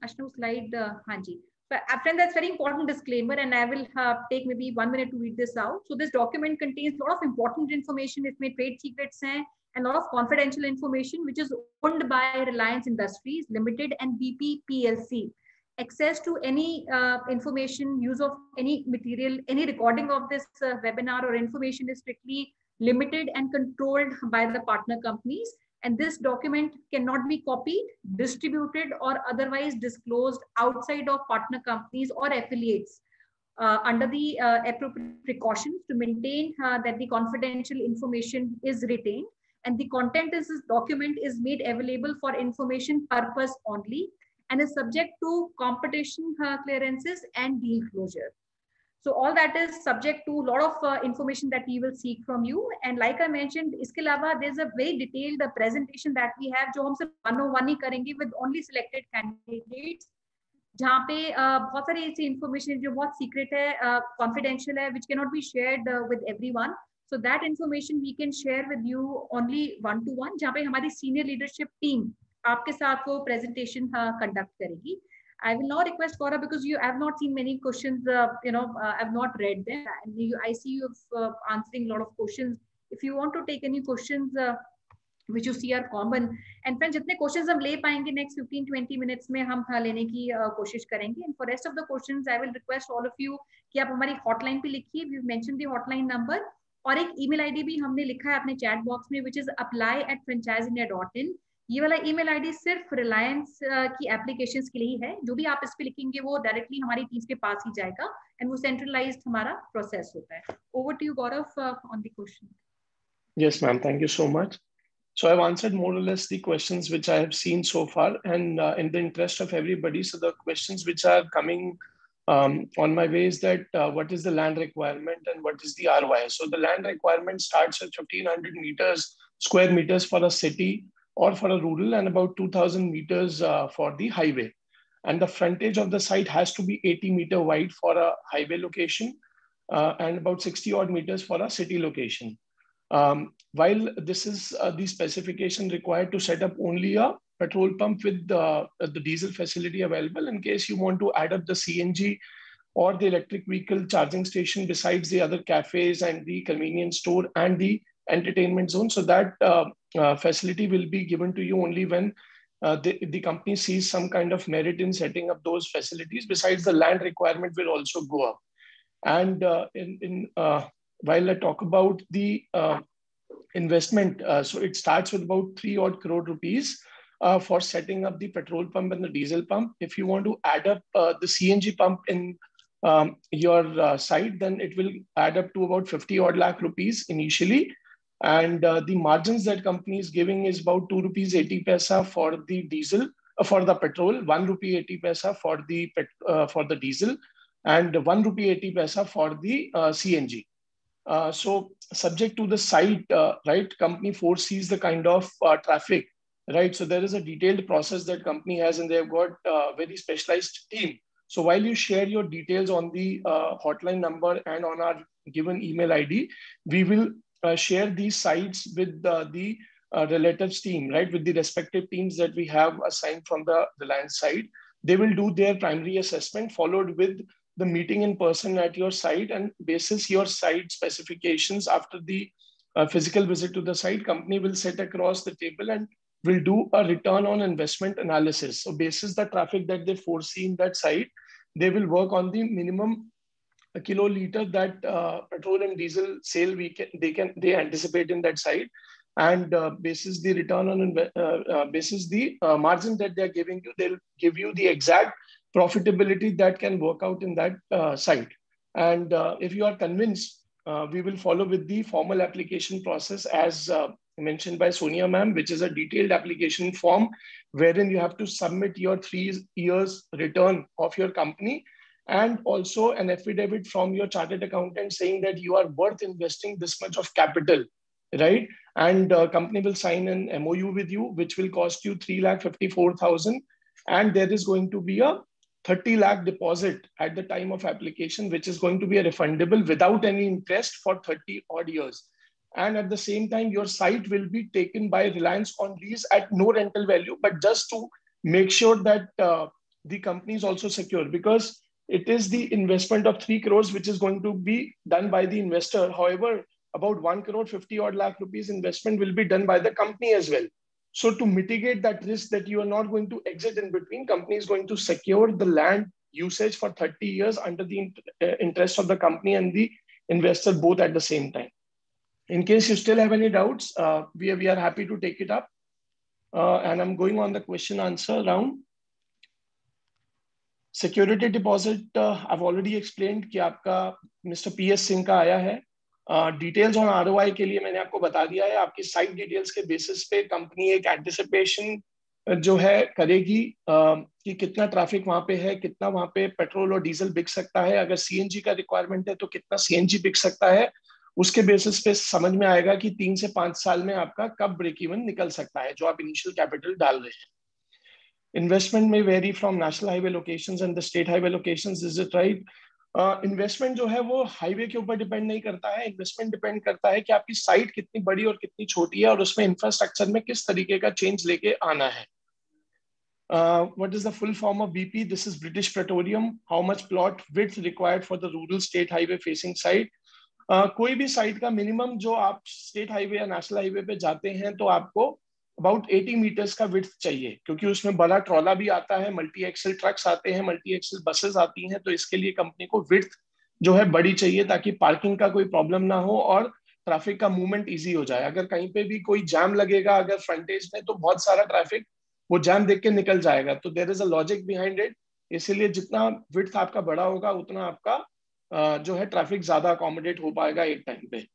Ashnu, slide haan ji. Friend, that's very important disclaimer, and I will take maybe 1 minute to read this out. So this document contains a lot of important information. It may trade secrets and a lot of confidential information, which is owned by Reliance Industries Limited and BP PLC. Access to any information, use of any material, any recording of this webinar or information is strictly limited and controlled by the partner companies. And this document cannot be copied, distributed, or otherwise disclosed outside of partner companies or affiliates under the appropriate precautions to maintain that the confidential information is retained. And the content of this document is made available for information purpose only and is subject to competition clearances and deal closure. So all that is subject to a lot of information that we will seek from you. And like I mentioned, iske alawa, there's a very detailed presentation that we have, jo hum sirf 101 hi karenge with only selected candidates, जहाँ पे बहुत सारी ऐसी information है जो बहुत secret है, confidential है, which cannot be shared with everyone. So that information we can share with you only one-to-one, जहाँ पे हमारी senior leadership team आपके साथ वो presentation conduct करेगी. I will now request Gaurav, because I have not seen many questions, I have not read them. And I see you answering a lot of questions. If you want to take any questions which you see are common, and friends, जितने questions हम ले पाएंगे next 15-20 minutes में हम लेने की कोशिश करेंगे. And for rest of the questions, I will request all of you कि आप हमारी hotline पे लिखिए. We've mentioned the hotline number. और एक email ID भी हमने लिखा है अपने chat box में, which is apply@franchiseindia.in. ये वाला ईमेल आईडी सिर्फ रिलायंस की एप्लीकेशंस के लिए ही है. जो भी आप इस पे लिखेंगे वो डायरेक्टली हमारी टीम के पास ही जाएगा एंड वो सेंट्रलाइज्ड हमारा प्रोसेस होता है. Over to you Gaurav on the question. Yes, ma'am. Thank you so much. So I've answered more or less the questions which I have seen so far, and in the interest of everybody, so the questions which are coming on my way is that what is the land requirement and what is the ROI? So the land requirement starts at 1,500 square meters for a city or for a rural, and about 2,000 meters for the highway. And the frontage of the site has to be 80 meter wide for a highway location and about 60 odd meters for a city location. While this is the specification required to set up only a petrol pump with the diesel facility available, in case you want to add up the CNG or the electric vehicle charging station besides the other cafes and the convenience store and the entertainment zone. So that facility will be given to you only when the company sees some kind of merit in setting up those facilities. Besides, the land requirement will also go up. And while I talk about the investment, so it starts with about 3 odd crore rupees for setting up the petrol pump and the diesel pump. If you want to add up the CNG pump in your site, then it will add up to about 50 odd lakh rupees initially. And the margins that company is giving is about 2 rupees 80 paisa for the diesel, for the petrol, 1 rupee 80 paisa for the diesel, and 1 rupee 80 paisa for the CNG. So subject to the site, right, company foresees the kind of traffic, right? So there is a detailed process that company has, and they've got a very specialized team. So while you share your details on the hotline number and on our given email ID, we will share these sites with the relatives team, right? With the respective teams that we have assigned from the land side. They will do their primary assessment, followed with the meeting in person at your site, and basis your site specifications after the physical visit to the site, company will sit across the table and will do a return on investment analysis. So basis the traffic that they foresee in that site, they will work on the minimum a kiloliter that petrol and diesel sale they anticipate in that site, and basis the return on basis the margin that they are giving you, they'll give you the exact profitability that can work out in that site. And if you are convinced, we will follow with the formal application process as mentioned by Sonia ma'am, which is a detailed application form wherein you have to submit your 3 years return of your company, and also an affidavit from your chartered accountant saying that you are worth investing this much of capital, right? And company will sign an MOU with you, which will cost you 3,54,000. And there is going to be a 30 lakh deposit at the time of application, which is going to be refundable without any interest for 30 odd years. And at the same time, your site will be taken by Reliance on lease at no rental value, but just to make sure that the company is also secure, because it is the investment of 3 crores which is going to be done by the investor. However, about 1 crore 50 odd lakh rupees investment will be done by the company as well. So to mitigate that risk that you are not going to exit in between, company is going to secure the land usage for 30 years under the interest of the company and the investor both at the same time. In case you still have any doubts, we are happy to take it up. And I'm going on the question answer round. Security deposit, I've already explained कि आपका Mr. PS Singh का आया है. Details on ROI के लिए मैंने आपको बता दिया है. आपकी साइट डिटेल्स के बेसिस पे कंपनी एक एंटिसिपेशन जो है करेगी कि कितना ट्रैफिक वहां पे है, कितना वहां पे पेट्रोल और डीजल बिक सकता है, अगर सीएनजी का रिक्वायरमेंट है तो कितना सीएनजी बिक सकता है. उसके बेसिस पे समझ में आएगा कि 3 से 5 साल में आपका कब ब्रेक इवन निकल सकता है जो आप इनिशियल कैपिटल डाल रहे हैं. इन्वेस्टमेंट में very from national highway locations and the state highway locations. Is it right? Investment जो है वो हाईवे के ऊपर डिपेंड नहीं करता है. इन्वेस्टमेंट डिपेंड करता है कि आपकी साइट कितनी बड़ी और कितनी छोटी है और उसमें इंफ्रास्ट्रक्चर में किस तरीके का चेंज लेके आना है. What is the full form of BP? This is British Petroleum. How much plot width required for the rural state highway facing site? कोई भी साइट का मिनिमम जो आप स्टेट हाईवे या नेशनल हाईवे पे जाते हैं तो आपको अबाउट 80 मीटर्स का विड्थ चाहिए, क्योंकि उसमें बड़ा ट्रॉला भी आता है, मल्टी एक्सल ट्रक्स आते हैं, मल्टी एक्सल बसेस आती हैं. तो इसके लिए कंपनी को विड्थ जो है बड़ी चाहिए ताकि पार्किंग का कोई प्रॉब्लम ना हो और ट्रैफिक का मूवमेंट ईजी हो जाए. अगर कहीं पे भी कोई जाम लगेगा अगर फ्रंटेज में तो बहुत सारा ट्रैफिक वो जाम देख के निकल जाएगा. तो there is a logic behind it. इसीलिए जितना विड्थ आपका बड़ा होगा उतना आपका जो है ट्रैफिक ज्यादा अकोमोडेट हो पाएगा एक टाइम पे.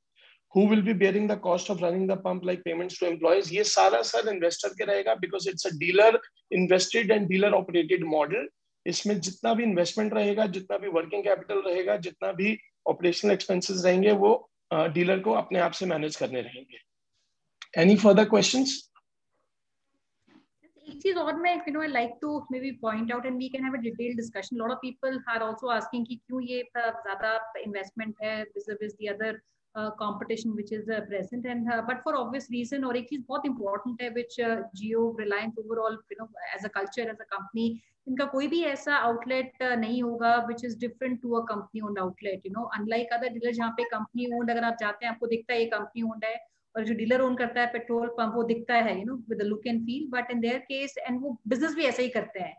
Who will be bearing the cost of running the pump like payments to employees? ये सारा सर इन्वेस्टर के रहेगा, because it's a dealer invested and dealer operated model. इसमें जितना भी इन्वेस्टमेंट रहेगा, जितना भी वर्किंग कैपिटल रहेगा, जितना भी ऑपरेशनल एक्सपेंसेस रहेंगे वो डीलर को अपने आप से मैनेज करने रहेंगे. Any further questions? एक चीज और मैं I like to maybe point out and we can have a detailed discussion. A lot of people are also asking कि क्यों ये ज्यादा investment है vis-a-vis the other competition which is present, and but for obvious reason. और एक चीज बहुत important है which Jio, Reliance overall as a culture, as a company, इनका कोई भी ऐसा outlet नहीं होगा which is different to a company owned outlet. Unlike other dealers जहाँ पे company owned अगर आप जाते हैं आपको दिखता है ये company owned है, और जो डीलर ओन करता है पेट्रोल पंप वो दिखता है with the look and feel. But in their case and वो बिजनेस भी ऐसा ही करते हैं.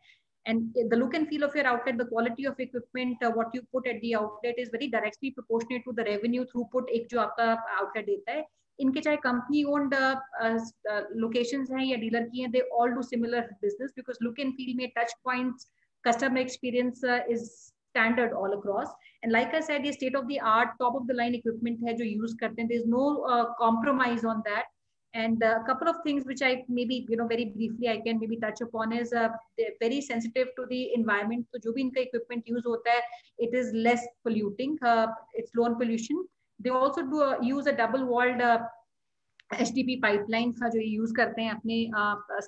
And the look and feel of your outlet, the quality of equipment, what you put at the outlet is very directly proportionate to the revenue throughput एक जो आपका outlet देता है. इनके चाहे company owned locations हैं या dealer की हैं, they all do similar business because look and feel में touch points, customer experience is standard all across. And like I said, ये state of the art, top of the line equipment है जो use करते हैं. There is no compromise on that. And a couple of things which I maybe very briefly I can maybe touch upon is they're very sensitive to the environment. So जो भी इनका equipment use होता है, it is less polluting. It's low on pollution. They also do use a double walled HDPE pipeline जो ये use करते हैं अपने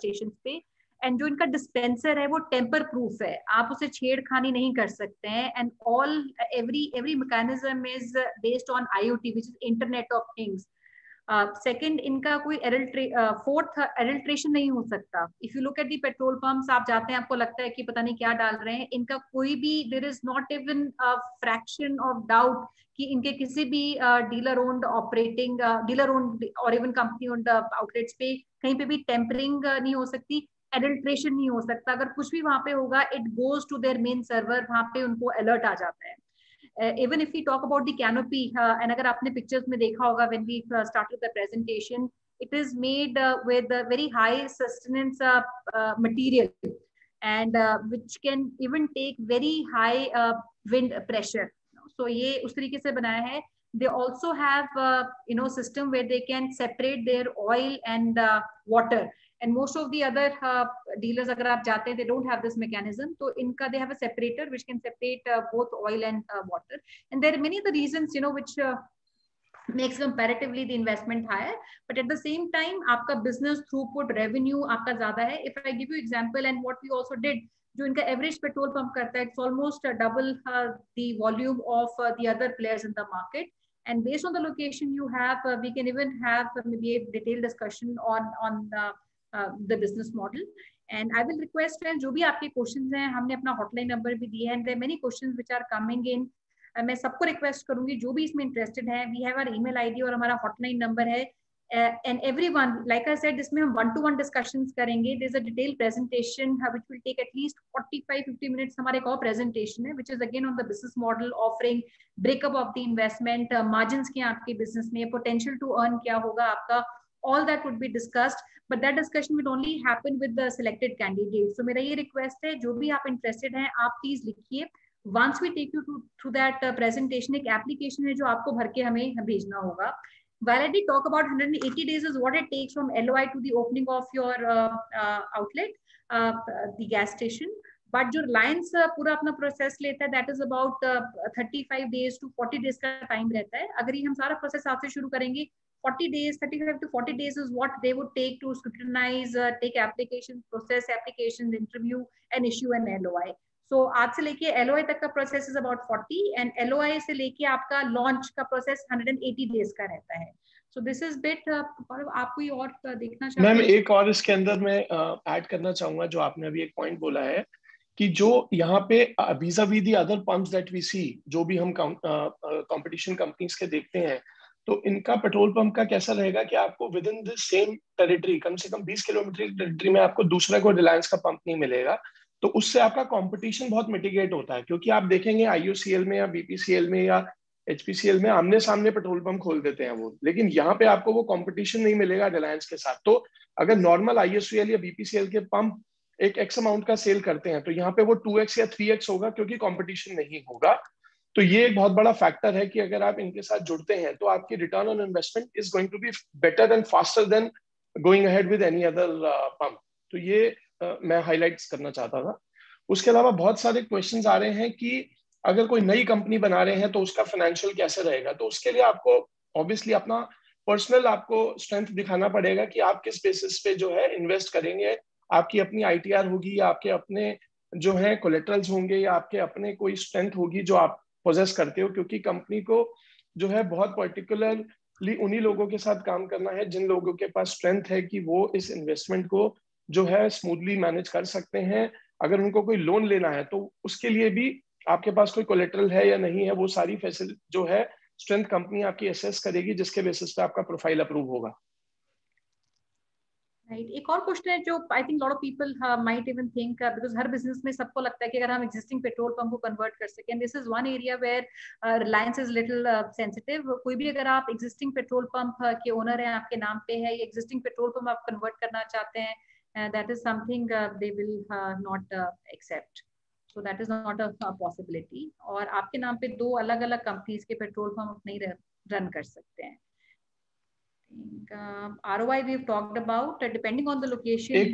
stations पे. एंड जो इनका डिस्पेंसर है वो टेम्पर प्रूफ है, आप उसे छेड़खानी नहीं कर सकते हैं. And all every mechanism is based on IoT which is internet of things. Second, इनका कोई फोर्थ एडल्ट्रेशन नहीं हो सकता. If you look at the petrol pumps, आप जाते हैं आपको लगता है कि पता नहीं क्या डाल रहे हैं. इनका कोई भी there is not even a fraction of doubt कि इनके किसी भी dealer owned operating dealer owned और इवन कंपनी ओन्ड आउटलेट्स पे कहीं पे भी टेम्परिंग नहीं हो सकती, एडल्ट्रेशन नहीं हो सकता. अगर कुछ भी वहां पे होगा it goes to their main server, वहां पे उनको अलर्ट आ जाता है. Even if we talk about the canopy, and agar aapne pictures mein dekha hoga when we started the presentation, it is made with a very high sustenance material and which can even take very high wind pressure. So ye us tarike se banaya hai. They also have system where they can separate their oil and water. And most of the other dealers agar aap jate hain, they don't have this mechanism. So inka they have a separator which can separate both oil and water. And there are many other reasons which makes comparatively the investment higher, but at the same time aapka business throughput revenue aapka zyada hai. If I give you example, and what we also did, जो इनका average petrol pump करता है, it's almost double the volume of the other players in the market. And based on the location you have, we can even have maybe a detailed discussion on the business model. And I will request friends, जो भी आपके questions हैं, हमने अपना hotline number भी दिया है, and there are many questions which are coming in. मैं सबको रिक्वेस्ट करूंगी जो भी इसमें इंटरेस्टेड है, we have our email ID और हमारा हॉटलाइन नंबर है, and everyone, like I said, इसमें हम 1-to-1 डिस्कशंस करेंगे. There is a detail presentation which will take at least 45-50 minutes. हमारे एक और प्रेजेंटेशन है which is again on the business model, offering breakup of the investment, margins क्या आपके business में, पोटेंशियल टू अर्न क्या होगा आपका, all that would be discussed, but that discussion will only happen with the selected candidates. So मेरा ये request है, जो भी आप इंटरेस्टेड हैं आप प्लीज लिखिए. Once we take you through that presentation, एक एप्लीकेशन है जो आपको भर के हमें भेजना होगा. While I did talk about 180 days is what it takes from LOI to the opening of your outlet, the gas station. But जो Reliance पूरा अपना प्रोसेस लेता है, that is about 35 days to 40 days का टाइम रहता है. अगर ये हम सारा प्रोसेस आपसे शुरू करेंगे, 40 days, 35 to 40 days is what they would take to scrutinize, take applications, process applications, interview and issue an LOI. So आज से लेके LOI तक का process is about 40 and LOI से लेके आपका लॉन्च का प्रोसेस 180 days का रहता है. So this is bit आप कोई और देखना चाहते हैं? मैम एक और इसके अंदर मैं ऐड करना चाहूंगा, जो आपने अभी एक पॉइंट बोला है कि जो यहाँ पे vis-a-vis the other pumps that we see, जो भी हम कंपटीशन कंपनीज के देखते हैं, तो इनका पेट्रोल पंप का कैसा रहेगा कि आपको within this same territory, कम से कम 20 किलोमीटर की टेरिटरी में आपको दूसरा कोई रिलायंस का पंप नहीं मिलेगा. तो उससे आपका कंपटीशन बहुत मिटिगेट होता है, क्योंकि आप देखेंगे IOCL में या BPCL में या HPCL में आमने सामने पेट्रोल पंप खोल देते हैं वो, लेकिन यहाँ पे आपको वो कंपटीशन नहीं मिलेगा रिलायंस के साथ. तो अगर नॉर्मल IOCL या BPCL के पंप एक X अमाउंट का सेल करते हैं, तो यहाँ पे वो 2x या 3x होगा, क्योंकि कंपटीशन नहीं होगा. तो ये एक बहुत बड़ा फैक्टर है कि अगर आप इनके साथ जुड़ते हैं तो आपकी return on investment is going to be better and faster than going ahead with any other pump. तो ये मैं हाईलाइट्स करना चाहता था. उसके अलावा बहुत सारे क्वेश्चंस आ रहे हैं कि अगर कोई नई कंपनी बना रहे हैं तो उसका फाइनेंशियल कैसे रहेगा. तो उसके लिए आपको ऑब्वियसली अपना पर्सनल आपको स्ट्रेंथ दिखाना पड़ेगा कि आप किस बेसिस पे जो है इन्वेस्ट करेंगे. आपकी अपनी ITR होगी, या आपके अपने जो है कोलेटरल्स होंगे, या आपके अपने कोई स्ट्रेंथ होगी जो आप पोजेस करते हो, क्योंकि कंपनी को जो है बहुत पर्टिकुलरली उन्हीं लोगों के साथ काम करना है जिन लोगों के पास स्ट्रेंथ है कि वो इस इन्वेस्टमेंट को जो है स्मूथली मैनेज कर सकते हैं. अगर उनको कोई लोन लेना है तो उसके लिए भी आपके पास कोई कोलेटरल है या नहीं है, वो सारी फैसिलिटी जो है स्ट्रेंथ कंपनी आपकी असेस करेगी, जिसके बेसिस पे आपका प्रोफाइल अप्रूव होगा. राइट. एक और क्वेश्चन है जो I think lot of people might even think, because हर बिजनेस में सबको लगता है कि अगर हम एग्जिस्टिंग पेट्रोल पंप को कन्वर्ट कर सकें, this is one area where Reliance is little sensitive. कोई भी अगर आप एग्जिस्टिंग पेट्रोल पंप के ओनर हैं, आपके नाम पे है, या एग्जिस्टिंग पेट्रोल पंप आप कन्वर्ट करना चाहते हैं, that is something they will not accept. So that is not a possibility. और आपके नाम पे 2 अलग अलग कंपनीज के पेट्रोल पंप नहीं रन कर सकते हैं. ROI we've talked about, depending on the location. एक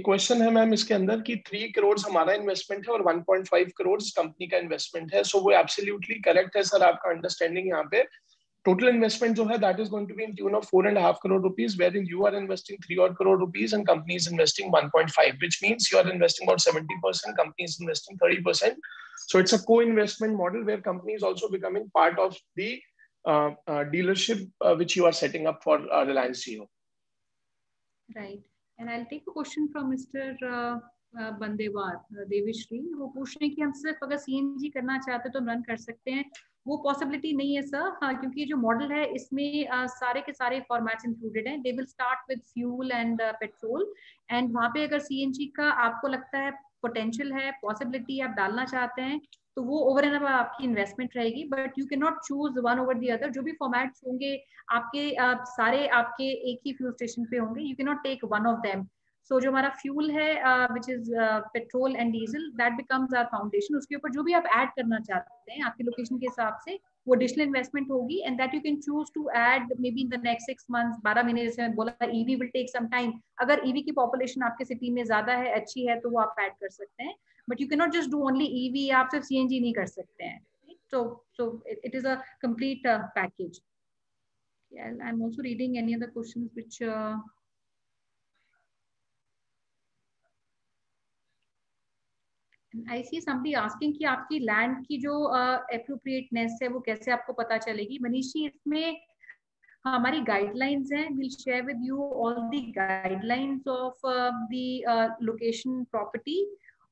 क्वेश्चन है मैम इसके अंदर कि 3 करोड़ हमारा इन्वेस्टमेंट है और 1.5 करोड़ कंपनी का इन्वेस्टमेंट है. सो वो एब्सोल्युटली करेक्ट है सर, आपका अंडरस्टैंडिंग. यहाँ पे टोटल इन्वेस्टमेंट जो है that is going to be in tune of 4.5 crore rupees, wherein you are investing 3 crore rupees and company is investing 1.5, which means you are investing about 70%, company is investing 30%. So it's a co-investment model where company is also becoming part of the dealership which you are setting up for Reliance Jio. Right. And I'll take a question from Mr. Bandewar, Devishri. वो पूछ रहे हैं कि हम सिर्फ अगर CNG करना चाहते हैं तो हम रन कर सकते हैं. वो पॉसिबिलिटी नहीं है सर, क्योंकि जो मॉडल है इसमें सारे के सारे फॉर्मेट्स इंक्लूडेड हैं. They will start with fuel and petrol, and वहाँ पे अगर CNG का आपको लगता है पोटेंशियल है, पॉसिबिलिटी आप डालना चाहते हैं, तो वो ओवर एंड अब आपकी इन्वेस्टमेंट रहेगी. But you can not choose one over the other. जो भी फॉर्मेट्स होंगे आपके सारे आपके एक ही फ्यूल स्टेशन पे होंगे. You can not take one of them. So जो हमारा फ्यूल है which is petrol and diesel, that becomes our foundation. उसके ऊपर जो भी आप ऐड करना चाहते हैं आपकी लोकेशन के हिसाब से वो एडिशनल इन्वेस्टमेंट होगी, and that you can choose to add maybe in the next 6 months, 12 महीने. जैसे मैं बोला EV will take some time. अगर EV की पॉपुलेशन आपके सिटी में ज्यादा है, अच्छी है, तो वो आप ऐड कर सकते हैं. But you can not just do only EV. आप सिर्फ CNG नहीं कर सकते हैं. So it is a complete package. Yeah, I'm also reading any other questions which I see somebody asking कि आपकी लैंड की जो appropriateness है वो कैसे आपको पता चलेगी. मनीष जी, इसमें हमारी गाइडलाइंस हैं, we'll share with you all the guidelines of the location property,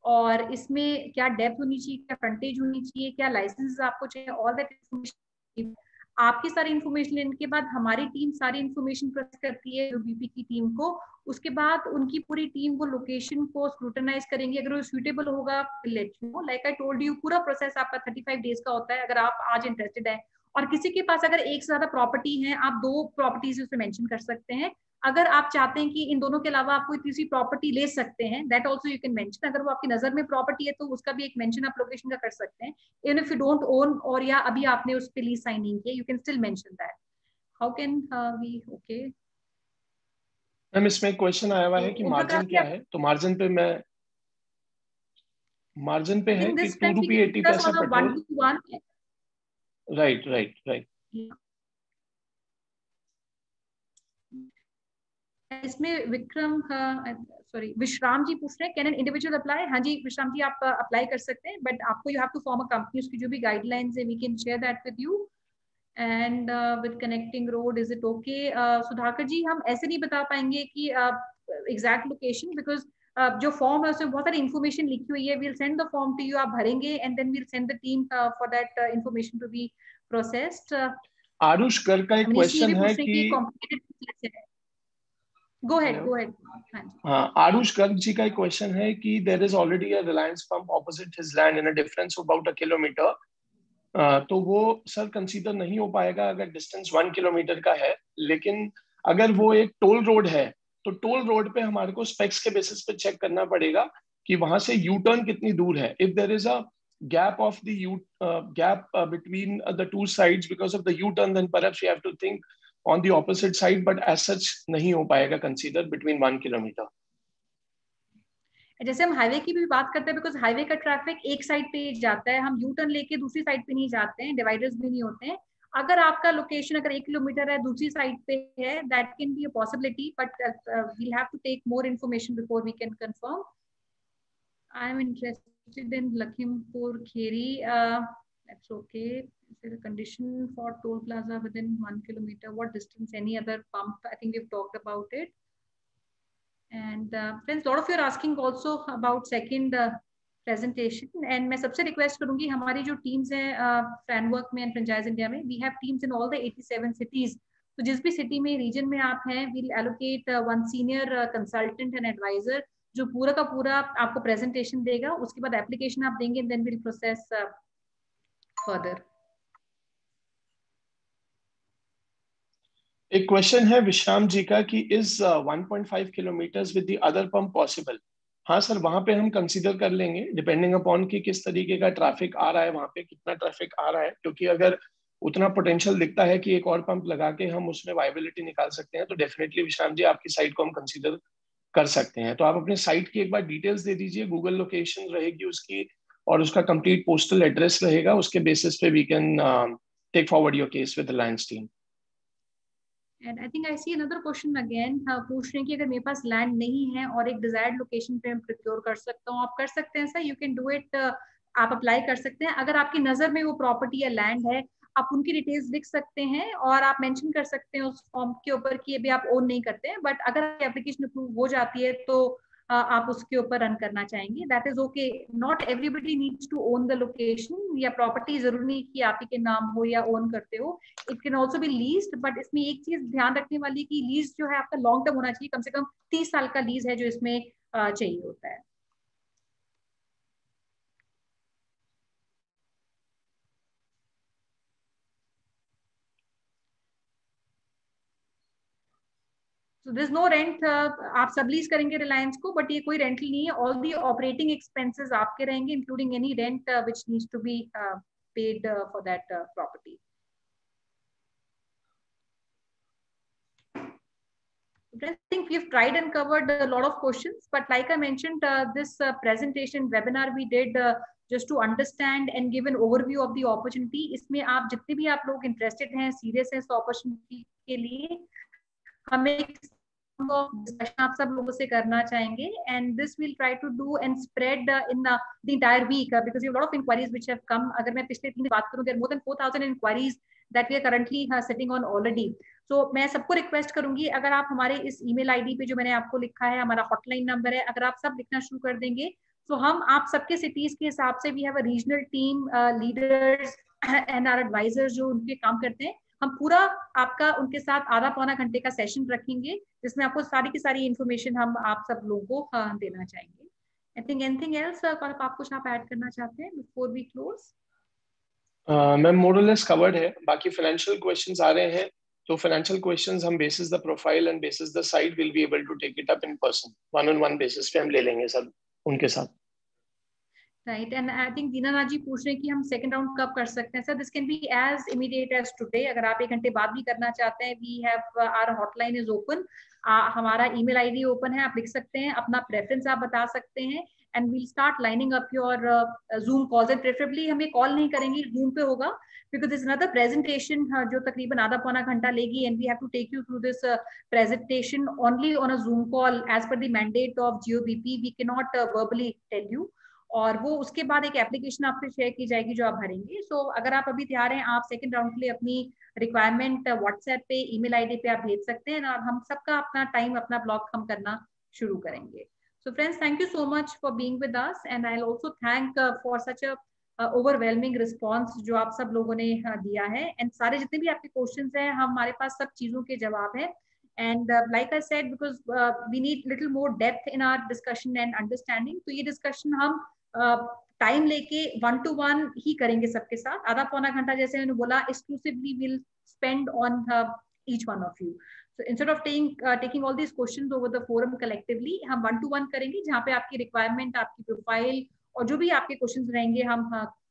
और इसमें क्या डेप्थ होनी चाहिए, क्या फ्रंटेज होनी चाहिए, क्या लाइसेंस आपको चाहिए, ऑल दैट इन्फॉर्मेशन। आपकी सारी इन्फॉर्मेशन लेने के बाद हमारी टीम सारी इन्फॉर्मेशन प्रोसेस करती है बीपी की टीम को। उसके बाद उनकी पूरी टीम वो लोकेशन को स्क्रूटनाइज करेंगे, अगर वो सुटेबल होगा let you know. Like I told you, पूरा प्रोसेस आपका 35 डेज का होता है। अगर आप आज इंटरेस्टेड है और किसी के पास अगर एक से ज्यादा प्रॉपर्टी है, आप 2 प्रॉपर्टीज उसमें मेंशन कर सकते हैं। अगर आप चाहते हैं कि इन दोनों के अलावा आप कोई तीसरी प्रॉपर्टी ले सकते हैं, that also you can mention. अगर वो आपकी नजर में प्रॉपर्टी है तो उसका भी एक मेंशन आप लोकेशन का कर सकते हैं। Even if you don't own, और या अभी आपने उस पे लीज साइन नहीं किया, you can still mention that. How can we, okay ma'am इसमें क्वेश्चन आया हुआ है कि मार्जिन क्या है, तो मार्जिन पे मैं, मार्जिन पे है कि 2 रुपये 80 पैसा पेट्रोल। Right right right. इसमें विक्रम, सॉरी विश्राम जी पूछ रहे हैं, कैन एन इंडिविजुअल अप्लाई? हाँ जी विश्राम जी, आप अप्लाई कर सकते हैं, बट आपको you have to form a company. उसकी जो भी गाइडलाइंस है we can share that with you. And with connecting road is it okay? Sudhakar ji, हम ऐसे नहीं बता पाएंगे कि एग्जैक्ट लोकेशन, बिकॉज जो फॉर्म है उसमें बहुत सारी इन्फॉर्मेशन लिखी हुई है। We'll send the form to you, आप भरेंगे, and then we'll send the team for that information to be processed. Aarush कर का एक क्वेश्चन है कि Go ahead, go ahead. हाँ, आरुष गर्ग जी का एक क्वेश्चन है कि there is already a Reliance pump opposite his land in a difference of about a kilometer. तो वो सर कंसीडर नहीं हो पाएगा अगर डिस्टेंस 1 किलोमीटर का है, लेकिन अगर वो एक टोल रोड है तो टोल रोड पे हमारे को स्पेक्स के बेसिस पे चेक करना पड़ेगा कि वहां से यू टर्न कितनी दूर है। If there is a gap of the gap between the two sides because of the U-turn, then perhaps we have to think on the opposite side, but as such नहीं हो पाएगा consider between 1 kilometer. जैसे हम highway की भी बात करते हैं, बिकॉज हाईवे का ट्रैफिक एक साइड पे जाता है, हम यू टर्न लेके दूसरी साइड पे नहीं जाते हैं, डिवाइडर्स भी नहीं होते हैं। अगर आपका लोकेशन अगर 1 किलोमीटर है, दूसरी साइड पे है, that can be a possibility, but we'll have to take more information before we can confirm. I am interested in Lakhimpur Kheri, that's okay. Is there a condition for toll plaza within 1 kilometer? What distance? Any other pump? I think we've talked about it. And friends, a lot of you are asking also about second presentation. And मैं सबसे request करूँगी, हमारी जो teams हैं Franwork में and Franchise India में, we have teams in all the 87 cities. तो जिस भी city में region में आप हैं, we'll allocate one senior consultant and advisor जो पूरा का पूरा आपको presentation देगा। उसके बाद application आप देंगे, then we'll process further. एक क्वेश्चन है विश्राम जी का कि is 1.5 kilometres with the other pump possible? हाँ सर, वहां पे हम कंसीडर कर लेंगे डिपेंडिंग अपॉन कि किस तरीके का ट्रैफिक आ रहा है, वहां पे कितना ट्रैफिक आ रहा है, क्योंकि अगर उतना पोटेंशियल दिखता है कि एक और पंप लगा के हम उसमें वाइबिलिटी निकाल सकते हैं, तो डेफिनेटली विश्राम जी आपकी साइट को हम कंसीडर कर सकते हैं। तो आप अपने साइट की एक बार डिटेल्स दे दीजिए, गूगल लोकेशन रहेगी उसकी और उसका कंप्लीट पोस्टल एड्रेस रहेगा, उसके बेसिस पे we can take forward your case with Reliance team. And I think I see another question again, पूछ रहे हैं कि अगर मेरे पास लैंड नहीं है और एक डिजायर्ड लोकेशन पे मैं प्रोक्योर कर सकता हूँ? आप कर सकते हैं sir, you can do it, आप अप्लाई कर सकते हैं। अगर आपकी नजर में वो प्रॉपर्टी या लैंड है, आप उनकी डिटेल्स लिख सकते हैं और आप मेंशन कर सकते हैं उस फॉर्म के ऊपर कि अभी आप ओन नहीं करते हैं, बट अगर एप्लीकेशन अप्रूव हो जाती है तो आप उसके ऊपर रन करना चाहेंगे, that is okay. Not everybody needs to own the location या प्रॉपर्टी, जरूरी नहीं कि आप ही के नाम हो या ओन करते हो, it can also be leased. But इसमें एक चीज ध्यान रखने वाली कि लीज जो है आपका लॉन्ग टर्म होना चाहिए, कम से कम 30 साल का लीज है जो इसमें चाहिए होता है। So there's no rent, आप सबलीज करेंगे रिलायंस को, बट ये कोई रेंटल नहीं है। ऑल दी ऑपरेटिंग एक्सपेंसेस आपके रहेंगे, including any rent which needs to be paid for that property. I think we've tried and covered a lot of questions, but like I mentioned, this presentation webinar we did just to understand and give an overview of the opportunity. इसमें आप जितने भी आप लोग interested हैं, serious हैं इस opportunity के लिए, हमें डिस्कशन आप सब लोगों से करना चाहेंगे, and this we'll try to do and spread in the entire week because we have a lot of inquiries which have come. अगर मैं पिछले 3 दिन बात करूं, there are more than 4,000 inquiries that we are currently sitting on already. So मैं सबको request करूंगी, अगर आप हमारे इस ईमेल आईडी पे जो मैंने आपको लिखा है, हमारा हॉटलाइन नंबर है, अगर आप सब लिखना शुरू कर देंगे तो हम आप सबके सिटीज के हिसाब से we have a regional team leaders and our advisors जो उनके काम करते हैं, हम पूरा आपका उनके साथ आधा पौना घंटे का सेशन रखेंगे जिसमें आपको सारी की सारी इंफॉर्मेशन हम आप सब लोगों को देना चाहेंगे. आई थिंक एनीथिंग एल्स आप कुछ आप ऐड करना चाहते हैं बिफोर वी क्लोज? मैम मोर और लेस कवर्ड है. बाकी फाइनेंशियल क्वेश्चंस आ रहे हैं, तो फाइनेंशियल क्वेश्चंस हम basis the profile and basis the site will be able to take it up in person, one on one basis पे हम ले लेंगे सब उनके साथ. Right, and I think Dinanath ji पूछ रहे हैं कि हम सेकंड राउंड कब कर सकते हैं. Sir this can be as immediate as today. अगर आप 1 घंटे बाद भी करना चाहते हैं, we have our hotline is open, हमारा ईमेल आईडी ओपन है, आप लिख सकते हैं, अपना प्रेफरेंस आप बता सकते हैं, and we'll start lining up your zoom calls. And preferably हमें कॉल नहीं करेंगे, जूम पे होगा, बिकॉज दिस अनदर प्रेजेंटेशन जो तकरीबन आधा पौना घंटा लेगी, and we have to take you through this presentation only on a zoom call as per the mandate of GOBP. We can not verbally tell you, और वो उसके बाद एक एप्लीकेशन आपसे शेयर की जाएगी जो आप भरेंगे. सो अगर आप अभी तैयार हैं, आप सेकंड राउंड के लिए अपनी रिक्वायरमेंट व्हाट्सएप पे, ईमेल आईडी पे आप भेज सकते हैं, और हम सबका अपना टाइम, अपना ब्लॉक हम करना शुरू करेंगे. So friends, thank you so much for being with us, and I will also thank for such a overwhelming response जो आप सब लोगों ने दिया है. एंड सारे जितने भी आपके क्वेश्चंस हैं, हमारे पास सब चीजों के जवाब है. And like I said, because we need little more depth in our discussion and understanding, तो ये discussion हम टाइम लेके 1-to-1 ही करेंगे सबके साथ. आधा पौना घंटा जैसे मैंने बोला, exclusively we'll spend on each one of you. So instead of taking all these questions over the forum collectively, हम 1-to-1 करेंगे, जहाँ पे आपकी रिक्वायरमेंट, आपकी प्रोफाइल और जो भी आपके क्वेश्चंस रहेंगे हम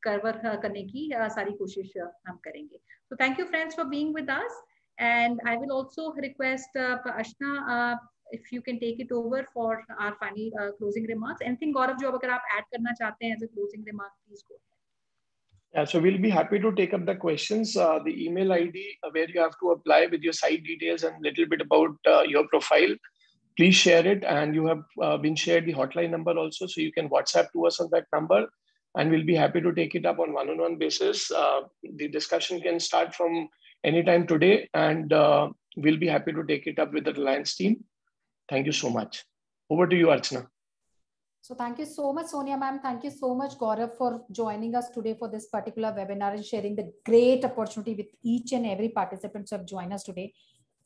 कवर करने की सारी कोशिश हम करेंगे. So thank you friends for being with us. And I will also request Ashna, if you can take it over for our final closing remarks. Anything Gaurav jo agar aap add karna chahte hain as a closing remark, please go. Yeah, so we'll be happy to take up the questions. The email ID where you have to apply with your site details and little bit about your profile, please share it. And you have been shared the hotline number also, so you can WhatsApp to us on that number, and we'll be happy to take it up on one-on-one basis. The discussion can start from anytime today, and we'll be happy to take it up with the Reliance team. Thank you so much. Over to you, Archana. So thank you so much, Sonia ma'am. Thank you so much, Gaurav, for joining us today for this particular webinar and sharing the great opportunity with each and every participant who have joined us today.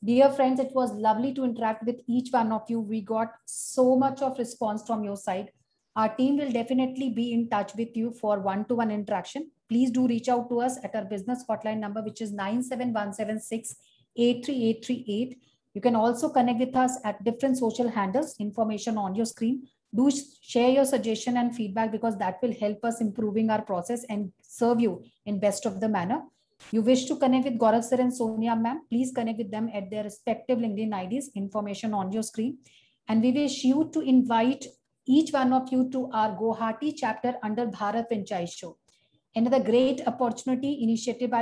Dear friends, it was lovely to interact with each one of you. We got so much of response from your side. Our team will definitely be in touch with you for one-to-one interaction. Please do reach out to us at our business hotline number, which is 97176-83838. You can also connect with us at different social handles, information on your screen. Do share your suggestion and feedback, because that will help us improving our process and serve you in best of the manner. You wish to connect with Gaurav sir and Sonia ma'am, please connect with them at their respective LinkedIn IDs, information on your screen. And we wish you to invite each one of you to our Guwahati chapter under Bharat Franchise Show. Another great opportunity initiated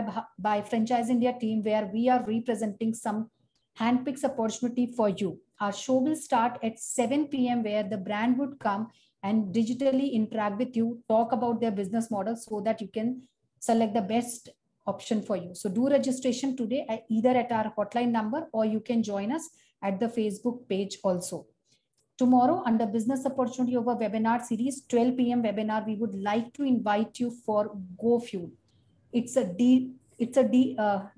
by Franchise India team, where we are representing some handpicked opportunity for you. Our show will start at 7 p.m. where the brand would come and digitally interact with you, talk about their business model so that you can select the best option for you. So do registration today either at our hotline number, or you can join us at the Facebook page also. Tomorrow, under business opportunity over webinar series, 12 p.m. webinar, we would like to invite you for GoFuel. It's a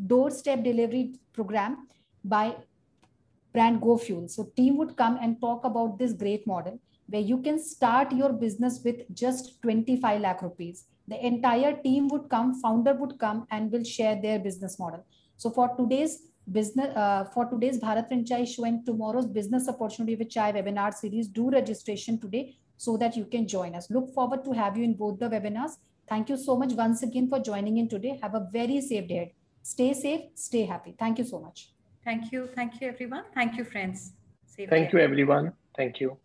doorstep delivery program by brand GoFuel. So team would come and talk about this great model where you can start your business with just 25 lakh rupees. The entire team would come, founder would come and will share their business model. So for today's Bharat Franchise Show and tomorrow's business opportunity with Chai webinar series, do registration today so that you can join us. Look forward to have you in both the webinars. Thank you so much once again for joining in today. Have a very safe day. Stay safe, stay happy. Thank you so much. Thank you everyone. Thank you friends. Thank you everyone. Thank you.